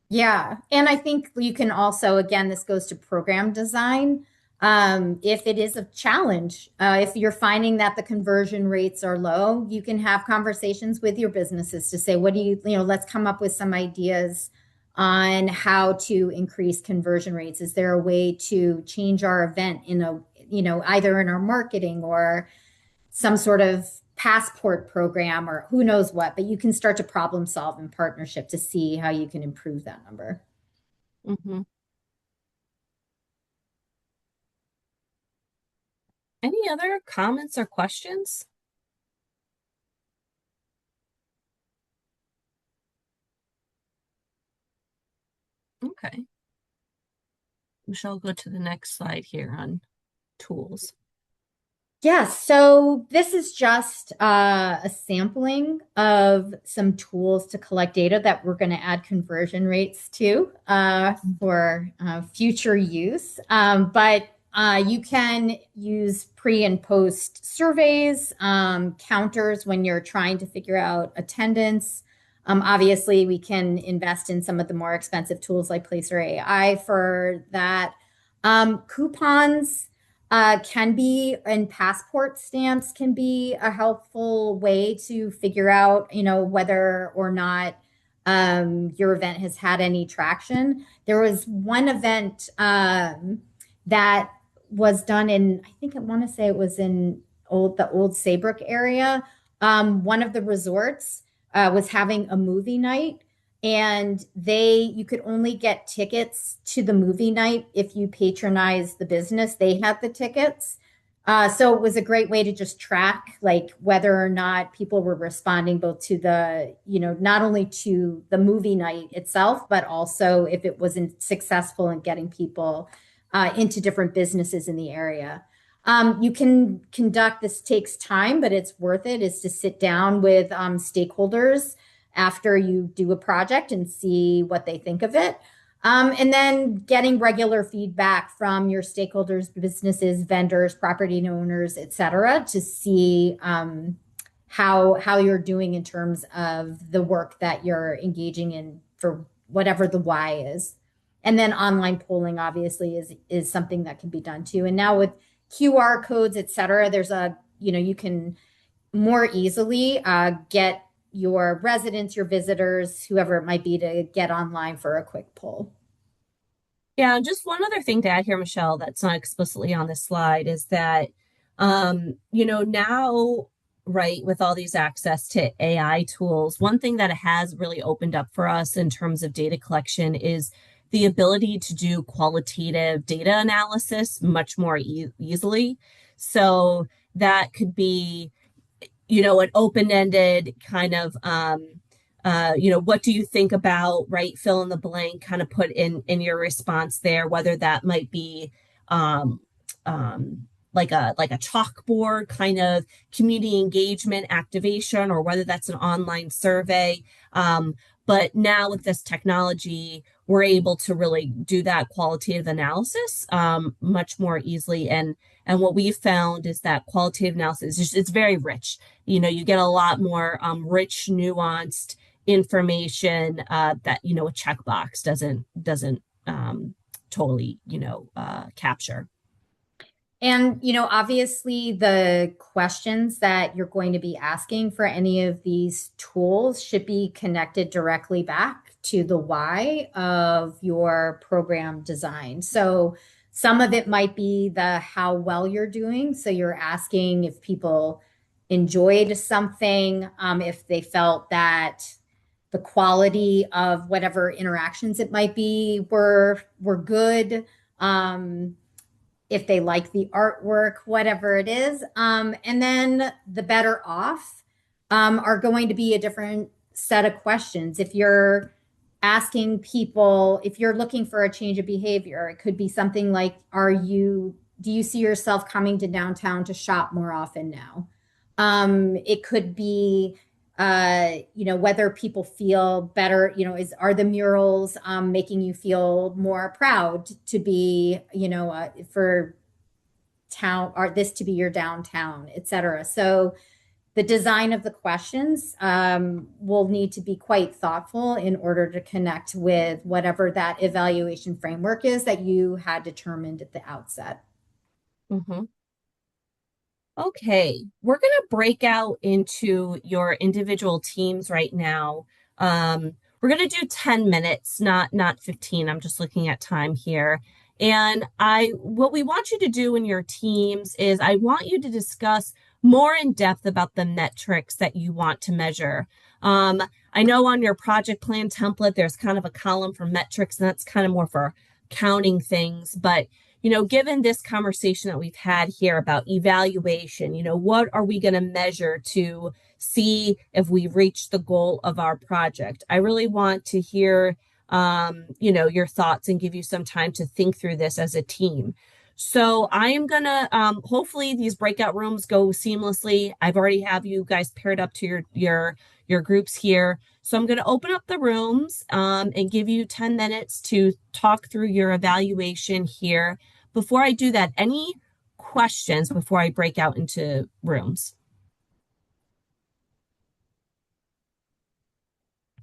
Yeah. And I think you can also, again, this goes to program design. If it is a challenge, if you're finding that the conversion rates are low, you can have conversations with your businesses to say, what do you, let's come up with some ideas on how to increase conversion rates. Is there a way to change our event in a, either in our marketing or some sort of passport program or who knows what, but you can start to problem solve in partnership to see how you can improve that number. Mm-hmm. Any other comments or questions? Okay. Michelle, go to the next slide here on tools. Yes, so this is just a sampling of some tools to collect data that we're going to add conversion rates to for future use. But you can use pre and post surveys, counters when you're trying to figure out attendance. Obviously, we can invest in some of the more expensive tools like Placer AI for that. Coupons can be, and passport stamps can be a helpful way to figure out, whether or not your event has had any traction. There was one event that was done in, I think I want to say it was in the old Saybrook area. One of the resorts was having a movie night, and you could only get tickets to the movie night if you patronized the business. They had the tickets. So it was a great way to just track like whether or not people were responding both to the, not only to the movie night itself, but also if it wasn't successful in getting people into different businesses in the area. You can conduct, this takes time, but it's worth it, is to sit down with stakeholders after you do a project and see what they think of it. And then getting regular feedback from your stakeholders, businesses, vendors, property owners, et cetera, to see how you're doing in terms of the work that you're engaging in for whatever the why is. And then online polling obviously is something that can be done too. And now with QR codes, et cetera, there's you can more easily get your residents, your visitors, whoever it might be, to get online for a quick poll. Yeah, just one other thing to add here, Michelle, that's not explicitly on this slide is that, now, right, with all these access to AI tools, one thing that has really opened up for us in terms of data collection is the ability to do qualitative data analysis much more easily. So that could be, an open-ended kind of, what do you think about, right? Fill in the blank, kind of put in your response there, whether that might be like a chalkboard kind of community engagement activation, or whether that's an online survey. But now with this technology, we're able to really do that qualitative analysis much more easily. And what we've found is that qualitative analysis it's very rich. You get a lot more rich, nuanced information that a checkbox doesn't totally capture. And, obviously the questions that you're going to be asking for any of these tools should be connected directly back to the why of your program design. So some of it might be the how well you're doing. So you're asking if people enjoyed something, if they felt that the quality of whatever interactions it might be were good. If they like the artwork, whatever it is. And then the better off are going to be a different set of questions. If you're asking people, if you're looking for a change of behavior, it could be something like, do you see yourself coming to downtown to shop more often now? It could be, whether people feel better, are the murals making you feel more proud to be, for town, or this to be your downtown, et cetera. So the design of the questions will need to be quite thoughtful in order to connect with whatever that evaluation framework is that you had determined at the outset. Mm-hmm. Okay, we're going to break out into your individual teams right now. We're going to do 10 minutes, not 15. I'm just looking at time here. And what we want you to do in your teams is I want you to discuss more in depth about the metrics that you want to measure. I know on your project plan template, there's kind of a column for metrics, and that's kind of more for counting things. But, given this conversation that we've had here about evaluation, what are we going to measure to see if we reach the goal of our project? I really want to hear, your thoughts and give you some time to think through this as a team. So I am going to, hopefully these breakout rooms go seamlessly. I've already have you guys paired up to your groups here. So I'm going to open up the rooms and give you 10 minutes to talk through your evaluation here. Before I do that, any questions before I break out into rooms?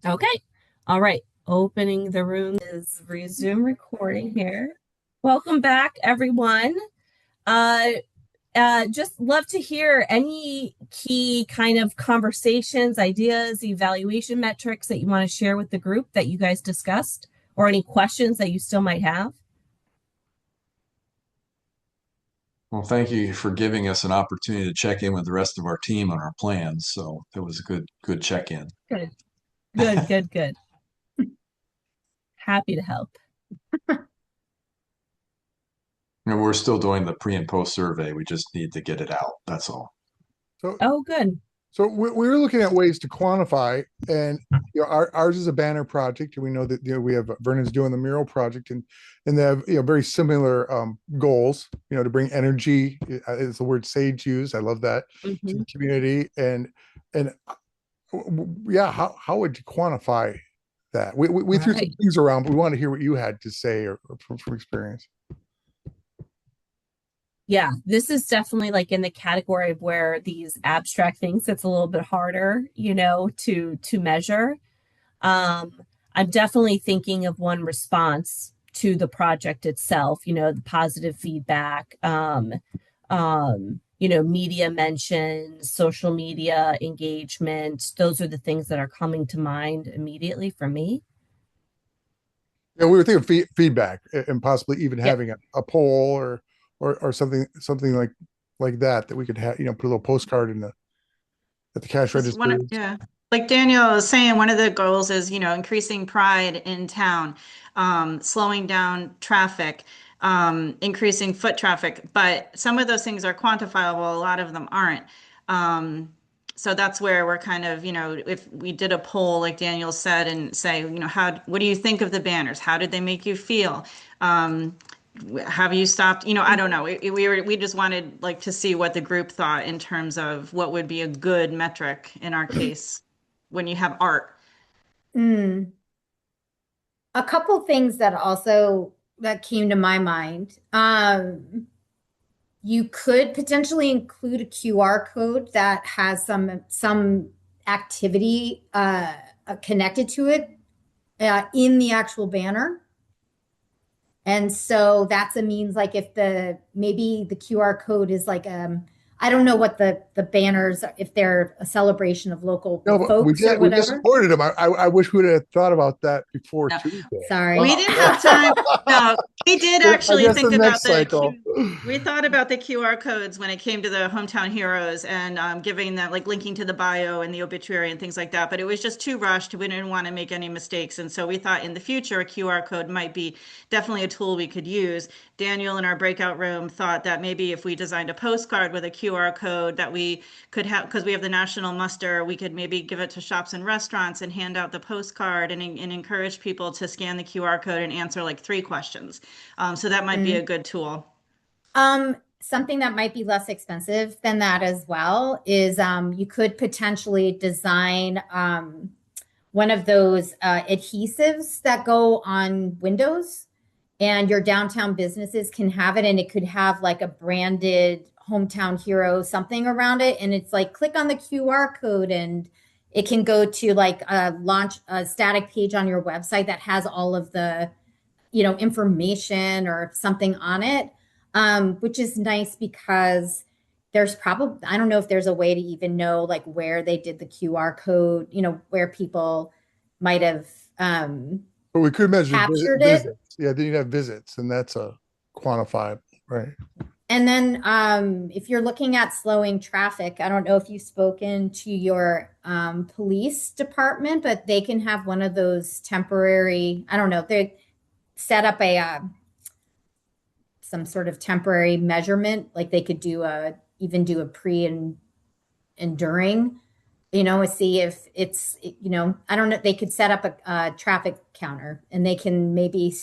Okay. All right. Opening the room is resume recording here. Welcome back, everyone. Just love to hear any key kind of conversations, ideas, evaluation metrics that you want to share with the group that you guys discussed, or any questions that you still might have. Well, thank you for giving us an opportunity to check in with the rest of our team on our plans. So it was a good check-in. Good. Happy to help. We're still doing the pre and post survey. We just need to get it out. That's all. Oh, good. So we were looking at ways to quantify, and ours is a banner project, and we know that we have Vernon's doing the mural project, and they have very similar goals. To bring energy is the word Sage used. I love that to the community, and yeah, how would you quantify that? We threw some things around, but we want to hear what you had to say or from experience. Yeah, this is definitely like in the category of where these abstract things, it's a little bit harder, to measure. I'm definitely thinking of one response to the project itself, the positive feedback, media mentions, social media engagement. Those are the things that are coming to mind immediately for me. Yeah, we were thinking of feedback and possibly even having a poll or something like that we could have, put a little postcard at the cash register. Yeah. Like Daniel was saying, one of the goals is, increasing pride in town, slowing down traffic, increasing foot traffic. But some of those things are quantifiable. A lot of them aren't. So that's where we're kind of, if we did a poll, like Daniel said, and say, what do you think of the banners? How did they make you feel? Have you stopped? I don't know. We just wanted to see what the group thought in terms of what would be a good metric in our case when you have art. A couple things that came to my mind. You could potentially include a QR code that has some activity connected to it in the actual banner. And so that's a means, like if maybe the QR code is like, I don't know what the banners, if they're a celebration of local folks or whatever. We just supported them. I wish we would have thought about that before Tuesday. Sorry. We didn't have time. No, we did actually think about we thought about the QR codes when it came to the Hometown Heroes and giving them, linking to the bio and the obituary and things like that. But it was just too rushed. We didn't want to make any mistakes. And so we thought in the future, a QR code might be definitely a tool we could use. Daniel in our breakout room thought that maybe if we designed a postcard with a QR code that we could have, because we have the national muster, we could maybe give it to shops and restaurants and hand out the postcard and encourage people to scan the QR code and answer 3 questions. So that might be a good tool. something that might be less expensive than that as well is you could potentially design one of those adhesives that go on windows, and your downtown businesses can have it, and it could have like a branded hometown hero something around it, and it's like click on the QR code and it can go to like launch a static page on your website that has all of the information or something on it, which is nice because there's probably, I don't know if there's a way to even know like where they did the QR code, where people might have but we could measure captured it. visits. Yeah, then you'd have visits, and that's a quantifiable, right? And then if you're looking at slowing traffic, I don't know if you've spoken to your police department, but they can have one of those temporary, I don't know, they set up some sort of temporary measurement, like they could even do a pre and during, see if it's, I don't know, they could set up a traffic counter and they can maybe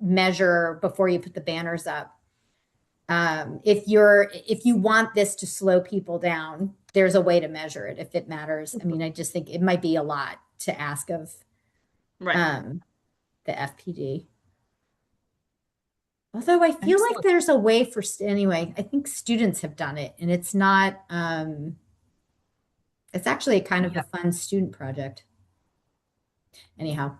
measure before you put the banners up. If you want this to slow people down, there's a way to measure it if it matters. I mean, I just think it might be a lot to ask of the FPD. Although I feel like there's a way for, anyway, I think students have done it, and it's not, it's actually kind of a fun student project. Anyhow.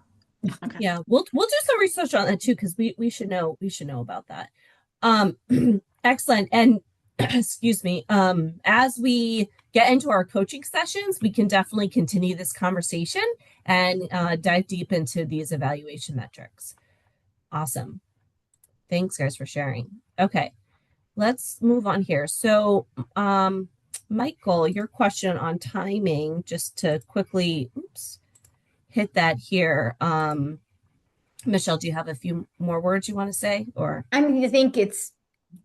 Okay. Yeah, we'll do some research on that too, because we should know about that. Excellent. And excuse me, as we get into our coaching sessions, we can definitely continue this conversation and dive deep into these evaluation metrics. Awesome. Thanks, guys, for sharing. Okay, let's move on here. So, Michael, your question on timing, just to quickly hit that here. Michelle, do you have a few more words you want to say? Or I mean, I think it's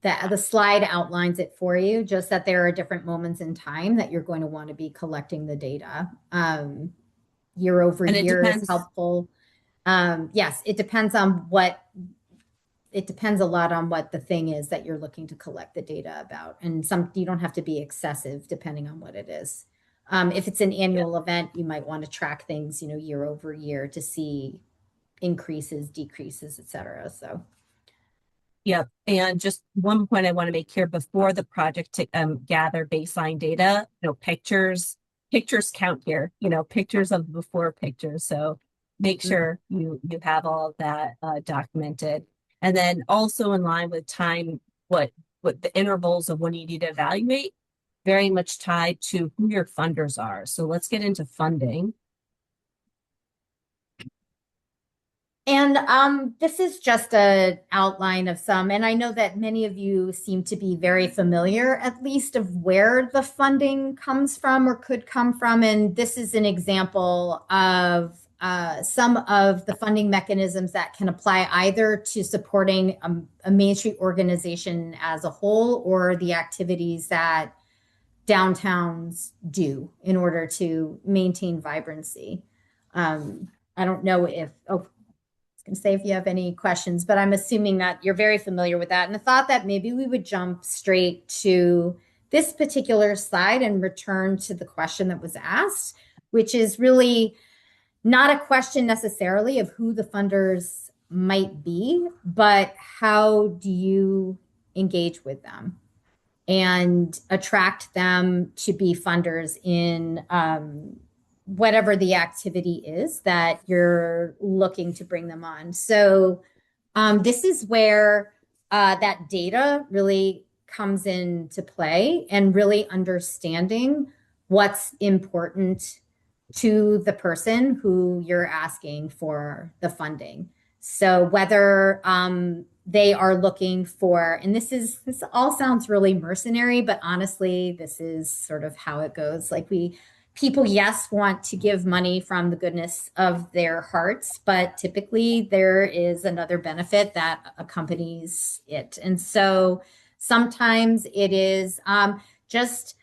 the slide outlines it for you, just that there are different moments in time that you're going to want to be collecting the data. Year over year is helpful. Yes, it depends a lot on what the thing is that you're looking to collect the data about. And you don't have to be excessive depending on what it is. If it's an annual event, you might want to track things, year over year to see increases, decreases, etc. So. Yep. And just one point I want to make here before the project to gather baseline data, pictures count here, pictures of before pictures. So make sure you have all of that documented. And then also in line with time, what the intervals of when you need to evaluate, very much tied to who your funders are. So let's get into funding. And this is just an outline of some, and I know that many of you seem to be very familiar, at least, of where the funding comes from or could come from. And this is an example of some of the funding mechanisms that can apply either to supporting a Main Street organization as a whole or the activities that downtowns do in order to maintain vibrancy. I don't know if, say if you have any questions, but I'm assuming that you're very familiar with that. And I thought that maybe we would jump straight to this particular slide and return to the question that was asked, which is really not a question necessarily of who the funders might be, but how do you engage with them and attract them to be funders in whatever the activity is that you're looking to bring them on. So this is where that data really comes into play, and really understanding what's important to the person who you're asking for the funding. So whether they are looking for, and this all sounds really mercenary, but honestly, this is sort of how it goes. Like people, yes, want to give money from the goodness of their hearts, but typically there is another benefit that accompanies it. And so sometimes it is just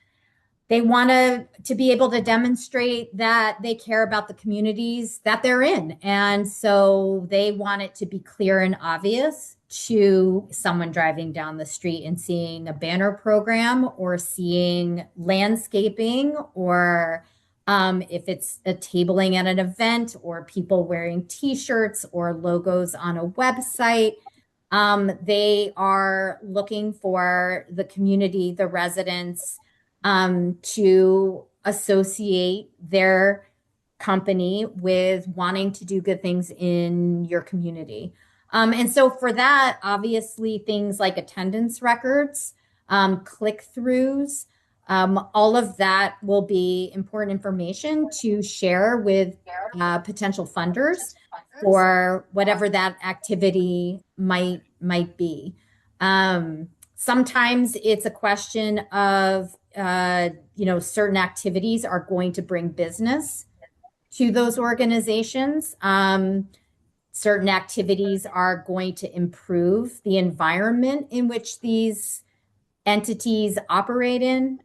they want to be able to demonstrate that they care about the communities that they're in. And so they want it to be clear and obvious to someone driving down the street and seeing a banner program or seeing landscaping, or if it's a tabling at an event or people wearing t-shirts or logos on a website. They are looking for the community, the residents, to associate their company with wanting to do good things in your community. And so for that, obviously things like attendance records, click-throughs, all of that will be important information to share with potential funders for whatever that activity might be. Sometimes it's a question of certain activities are going to bring business to those organizations. Certain activities are going to improve the environment in which these entities operate in.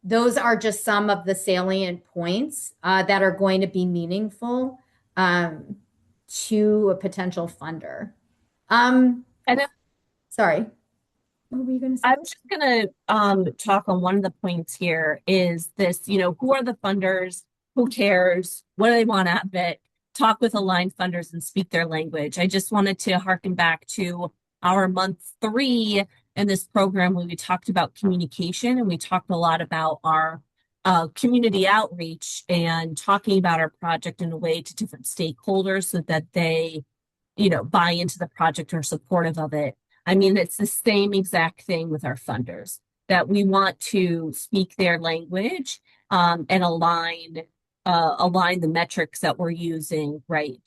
Those are just some of the salient points that are going to be meaningful to a potential funder. Sorry, what were you going to say? I was just going to talk on one of the points here is this, who are the funders? Who cares? What do they want out of it? Talk with aligned funders and speak their language. I just wanted to harken back to our month 3 in this program when we talked about communication, and we talked a lot about our community outreach and talking about our project in a way to different stakeholders so that they, buy into the project or are supportive of it. I mean, it's the same exact thing with our funders, that we want to speak their language and align the metrics that we're using, right,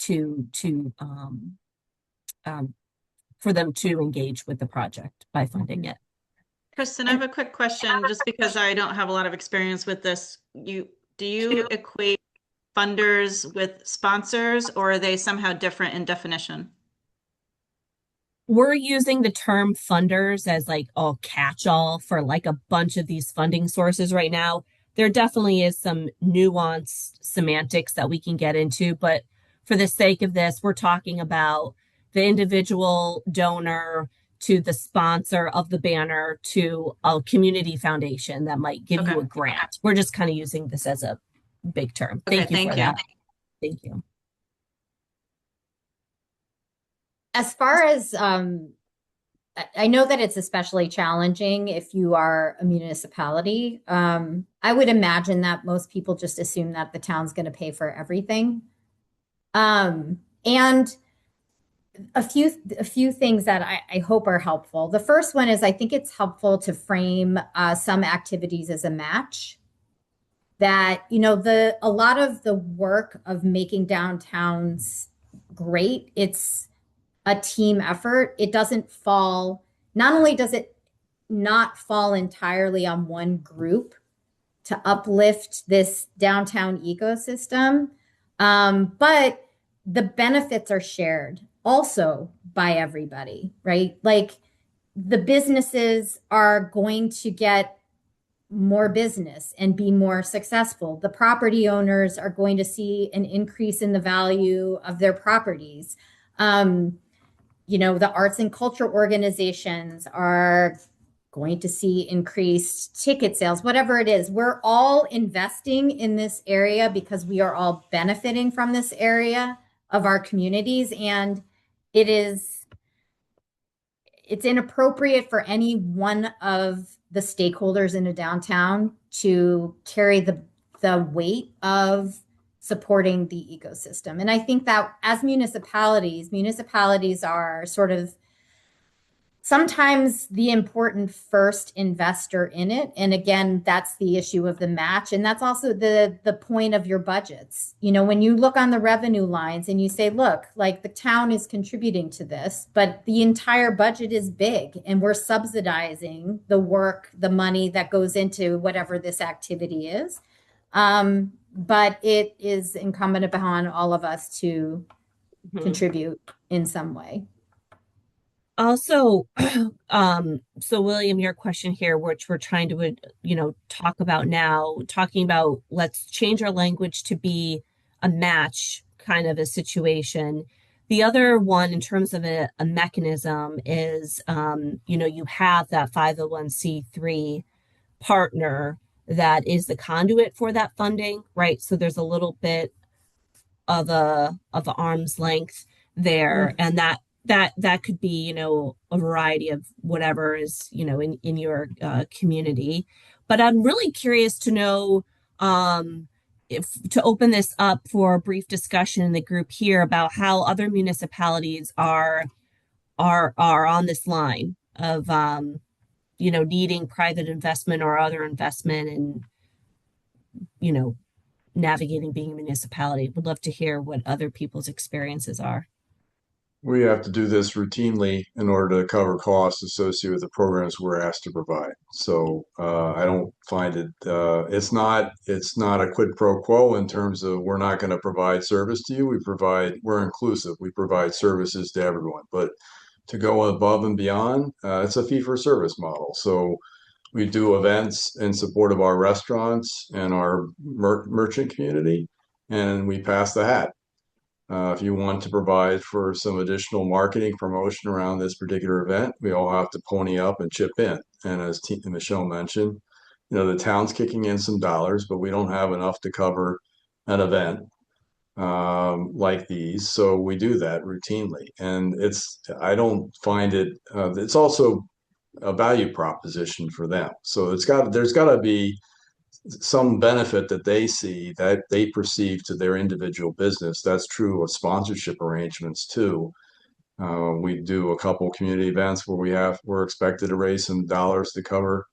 for them to engage with the project by funding it. Kristen, I have a quick question, just because I don't have a lot of experience with this. Do you equate funders with sponsors, or are they somehow different in definition? We're using the term funders as like a catch-all for like a bunch of these funding sources right now. There definitely is some nuanced semantics that we can get into, but for the sake of this, we're talking about the individual donor to the sponsor of the banner to a community foundation that might give you a grant. We're just kind of using this as a big term. Thank you for that. Thank you. As far as, I know that it's especially challenging if you are a municipality. I would imagine that most people just assume that the town's going to pay for everything. And a few things that I hope are helpful. The first one is I think it's helpful to frame some activities as a match. That, a lot of the work of making downtowns great, it's a team effort. It doesn't fall, not only does it not fall entirely on one group to uplift this downtown ecosystem, but the benefits are shared also by everybody, right? Like the businesses are going to get more business and be more successful. The property owners are going to see an increase in the value of their properties. The arts and culture organizations are going to see increased ticket sales, whatever it is. We're all investing in this area because we are all benefiting from this area of our communities. And it's inappropriate for any one of the stakeholders in a downtown to carry the weight of supporting the ecosystem. And I think that as municipalities are sort of sometimes the important first investor in it. And again, that's the issue of the match. And that's also the point of your budgets. When you look on the revenue lines and you say, look, like the town is contributing to this, but the entire budget is big and we're subsidizing the work, the money that goes into whatever this activity is. But it is incumbent upon all of us to contribute in some way. Also, so William, your question here, which we're trying to, talk about now, talking about let's change our language to be a match kind of a situation. The other one, in terms of a mechanism, is you have that 501c3 partner that is the conduit for that funding, right? So there's a little bit of a arm's length there, and that could be a variety of whatever is in your community. But I'm really curious to know, if to open this up for a brief discussion in the group here about how other municipalities are on this line of needing private investment or other investment, and navigating being a municipality. Would love to hear what other people's experiences are. We have to do this routinely in order to cover costs associated with the programs we're asked to provide. So I don't find it, it's not a quid pro quo in terms of we're not going to provide service to you. We're inclusive. We provide services to everyone, but to go above and beyond, it's a fee for service model. So we do events in support of our restaurants and our merchant community, and we pass the hat. If you want to provide for some additional marketing promotion around this particular event, we all have to pony up and chip in. And as Michelle mentioned, the town's kicking in some dollars, but we don't have enough to cover an event like these. So we do that routinely. And I don't find it, it's also a value proposition for them. So there's got to be some benefit that they see, that they perceive to their individual business. That's true of sponsorship arrangements too. We do a couple community events where we're expected to raise some dollars to cover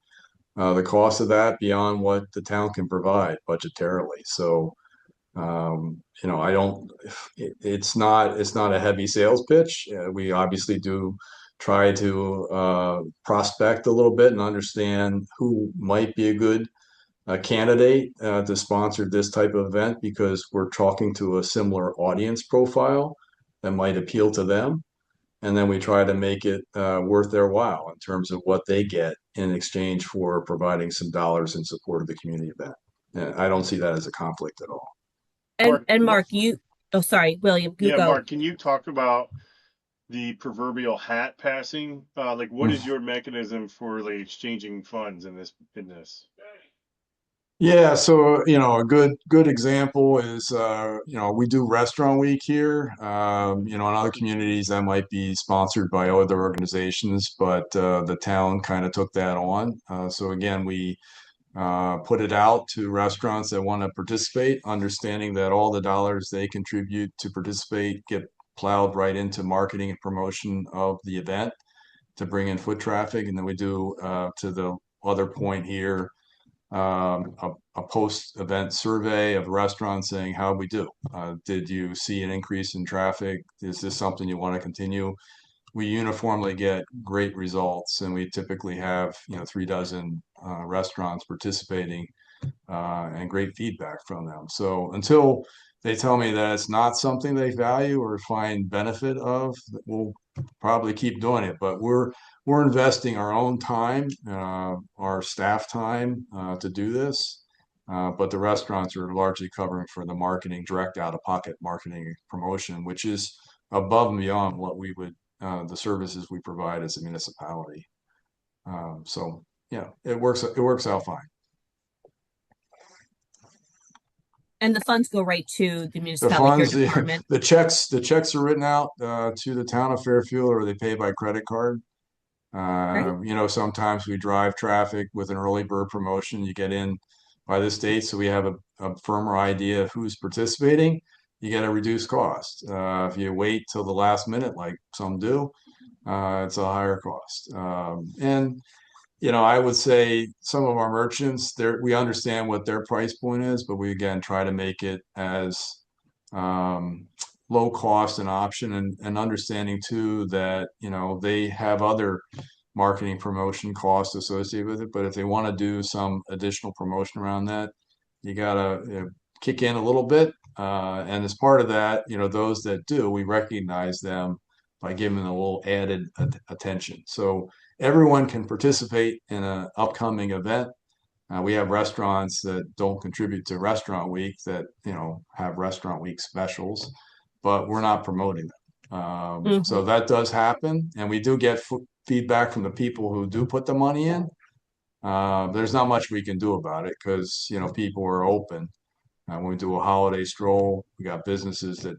the cost of that beyond what the town can provide budgetarily. So I don't. It's not a heavy sales pitch. We obviously do try to prospect a little bit and understand who might be a good candidate to sponsor this type of event, because we're talking to a similar audience profile that might appeal to them. And then we try to make it worth their while in terms of what they get in exchange for providing some dollars in support of the community event. And I don't see that as a conflict at all. And Mark, sorry, William, you go. Mark, can you talk about the proverbial hat passing? Like, what is your mechanism for like exchanging funds in this? Yeah, so a good example is we do Restaurant Week here. In other communities that might be sponsored by other organizations, but the town kind of took that on. So again, we put it out to restaurants that want to participate, understanding that all the dollars they contribute to participate get plowed right into marketing and promotion of the event to bring in foot traffic. And then we do, to the other point here, a post-event survey of restaurants saying, how we do? Did you see an increase in traffic? Is this something you want to continue? We uniformly get great results, and we typically have 36 restaurants participating, and great feedback from them. So until they tell me that it's not something they value or find benefit of, we'll probably keep doing it. But we're investing our own time, our staff time, to do this. But the restaurants are largely covering for the marketing, direct out-of-pocket marketing promotion, which is above and beyond what we would the services we provide as a municipality. So yeah, it works out fine. And the funds go right to the municipality department. The checks are written out to the town of Fairfield, or they pay by credit card. Sometimes we drive traffic with an early bird promotion. You get in by the state, so we have a firmer idea of who's participating. You get a reduced cost. If you wait till the last minute, like some do, it's a higher cost. I would say some of our merchants, we understand what their price point is, but we again try to make it as low cost an option, and understanding too that they have other marketing promotion costs associated with it. But if they want to do some additional promotion around that, you gotta kick in a little bit. And as part of that, those that do, we recognize them by giving them a little added attention. So everyone can participate in an upcoming event. We have restaurants that don't contribute to Restaurant Week that have Restaurant Week specials, but we're not promoting them. So that does happen, and we do get feedback from the people who do put the money in. There's not much we can do about it because, you know, people are open. When we do a holiday stroll, we got businesses that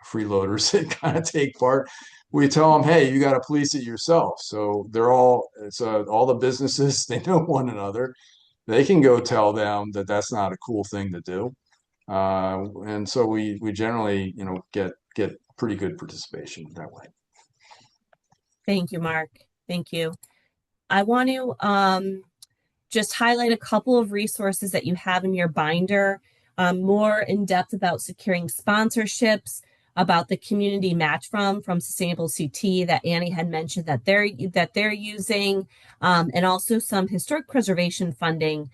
freeloaders that kind of take part. We tell them, hey, you got to police it yourself. So it's all the businesses, they know one another. They can go tell them that that's not a cool thing to do. And so we generally, you know, get pretty good participation that way. Thank you, Mark. Thank you. I want to just highlight a couple of resources that you have in your binder, more in depth about securing sponsorships, about the community match from Sustainable CT that Annie had mentioned that they're using, and also some historic preservation funding.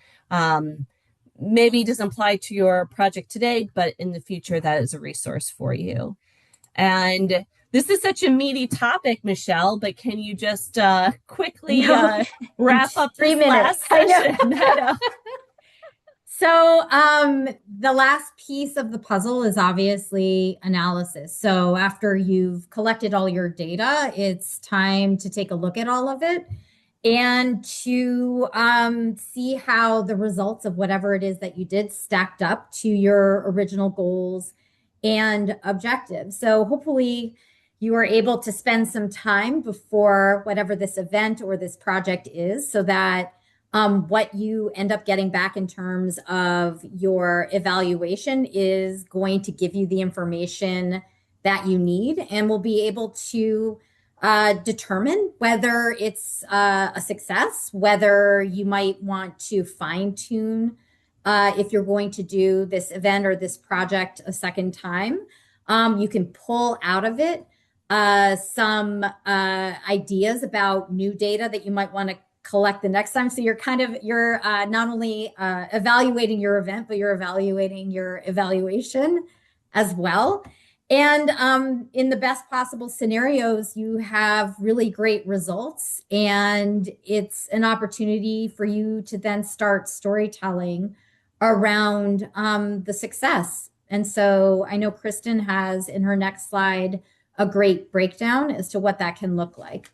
Maybe doesn't apply to your project today, but in the future, that is a resource for you. And this is such a meaty topic, Michelle, but can you just quickly wrap up 3 this minutes? last session? I know. So the last piece of the puzzle is obviously analysis. So after you've collected all your data, it's time to take a look at all of it and to see how the results of whatever it is that you did stacked up to your original goals and objectives. So hopefully you are able to spend some time before whatever this event or this project is, so that what you end up getting back in terms of your evaluation is going to give you the information that you need, and will be able to determine whether it's a success, whether you might want to fine tune if you're going to do this event or this project a second time. You can pull out of it some ideas about new data that you might want to collect the next time. So you're not only evaluating your event, but you're evaluating your evaluation as well. And in the best possible scenarios, you have really great results, and it's an opportunity for you to then start storytelling around the success. And so I know Kristen has in her next slide a great breakdown as to what that can look like.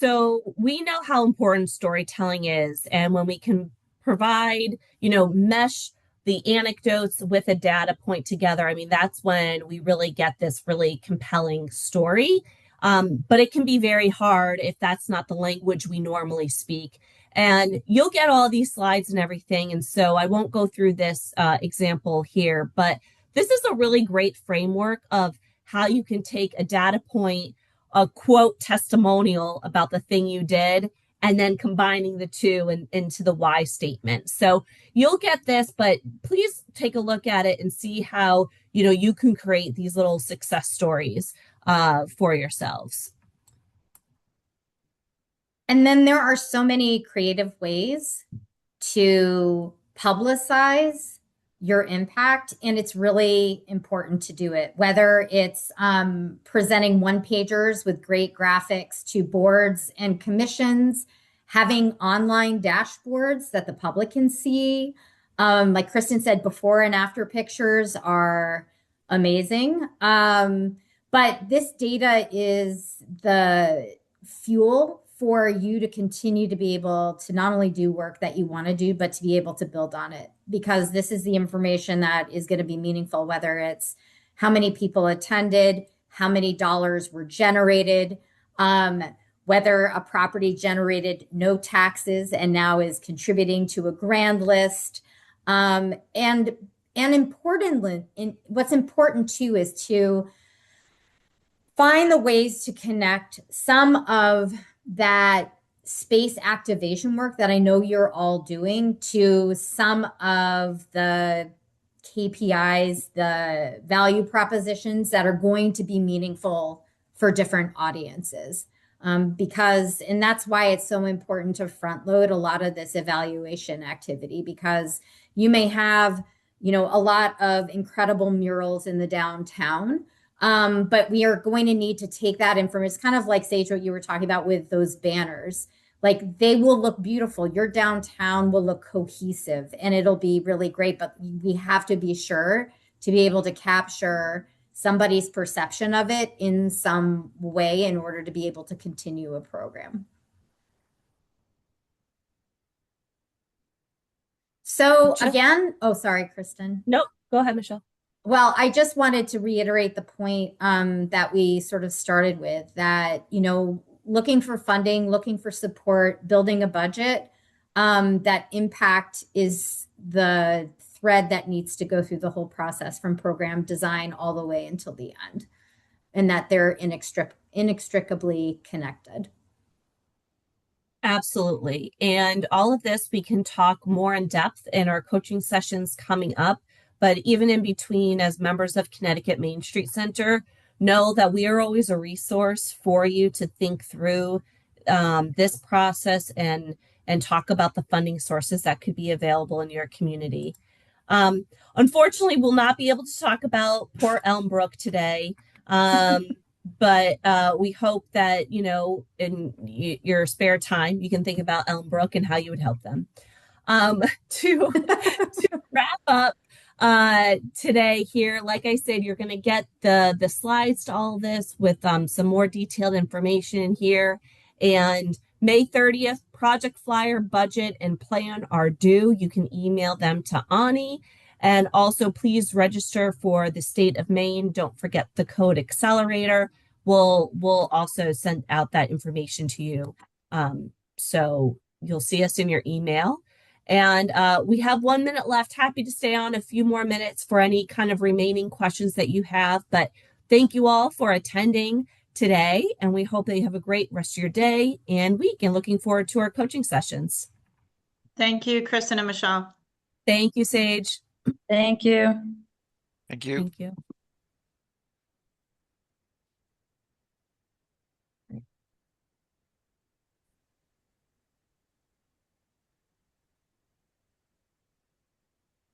So we know how important storytelling is, and when we can provide, mesh the anecdotes with a data point together, I mean, that's when we really get this really compelling story. But it can be very hard if that's not the language we normally speak. And you'll get all these slides and everything, and so I won't go through this example here, but this is a really great framework of how you can take a data point, a quote testimonial about the thing you did, and then combining the two into the why statement. So you'll get this, but please take a look at it and see how, you can create these little success stories for yourselves. And then there are so many creative ways to publicize your impact, and it's really important to do it, whether it's presenting one-pagers with great graphics to boards and commissions, having online dashboards that the public can see. Like Kristen said, before and after pictures are amazing. But this data is the fuel for you to continue to be able to not only do work that you want to do, but to be able to build on it, because this is the information that is going to be meaningful, whether it's how many people attended, how many dollars were generated, whether a property generated no taxes and now is contributing to a grand list. And importantly, what's important too is to find the ways to connect some of that space activation work that I know you're all doing to some of the KPIs, the value propositions that are going to be meaningful for different audiences. And that's why it's so important to front load a lot of this evaluation activity, because you may have, a lot of incredible murals in the downtown. But we are going to need to take that information. It's kind of like, Sage, what you were talking about with those banners. Like, they will look beautiful. Your downtown will look cohesive and it'll be really great. But we have to be sure to be able to capture somebody's perception of it in some way in order to be able to continue a program. So again, oh, sorry, Kristen. Nope, go ahead, Michelle. Well, I just wanted to reiterate the point that we sort of started with, that, you know, looking for funding, looking for support, building a budget, that impact is the thread that needs to go through the whole process from program design all the way until the end, and that they're inextricably connected. Absolutely. And all of this, we can talk more in depth in our coaching sessions coming up. But even in between, as members of Connecticut Main Street Center, know that we are always a resource for you to think through this process and talk about the funding sources that could be available in your community. Unfortunately, we'll not be able to talk about Port Elmbrook today. But we hope that, you know, in your spare time, you can think about Elmbrook and how you would help them. To wrap up today here, like I said, you're going to get the slides to all of this with some more detailed information here. And May 30th, project flyer, budget, and plan are due. You can email them to Ani. And also, please register for the state of Maine. Don't forget the code Accelerator. We'll also send out that information to you. So you'll see us in your email. And we have 1 minute left. Happy to stay on a few more minutes for any kind of remaining questions that you have. But thank you all for attending today. And we hope that you have a great rest of your day and week, and looking forward to our coaching sessions. Thank you, Kristen and Michelle. Thank you, Sage. Thank you. Thank you. Thank you.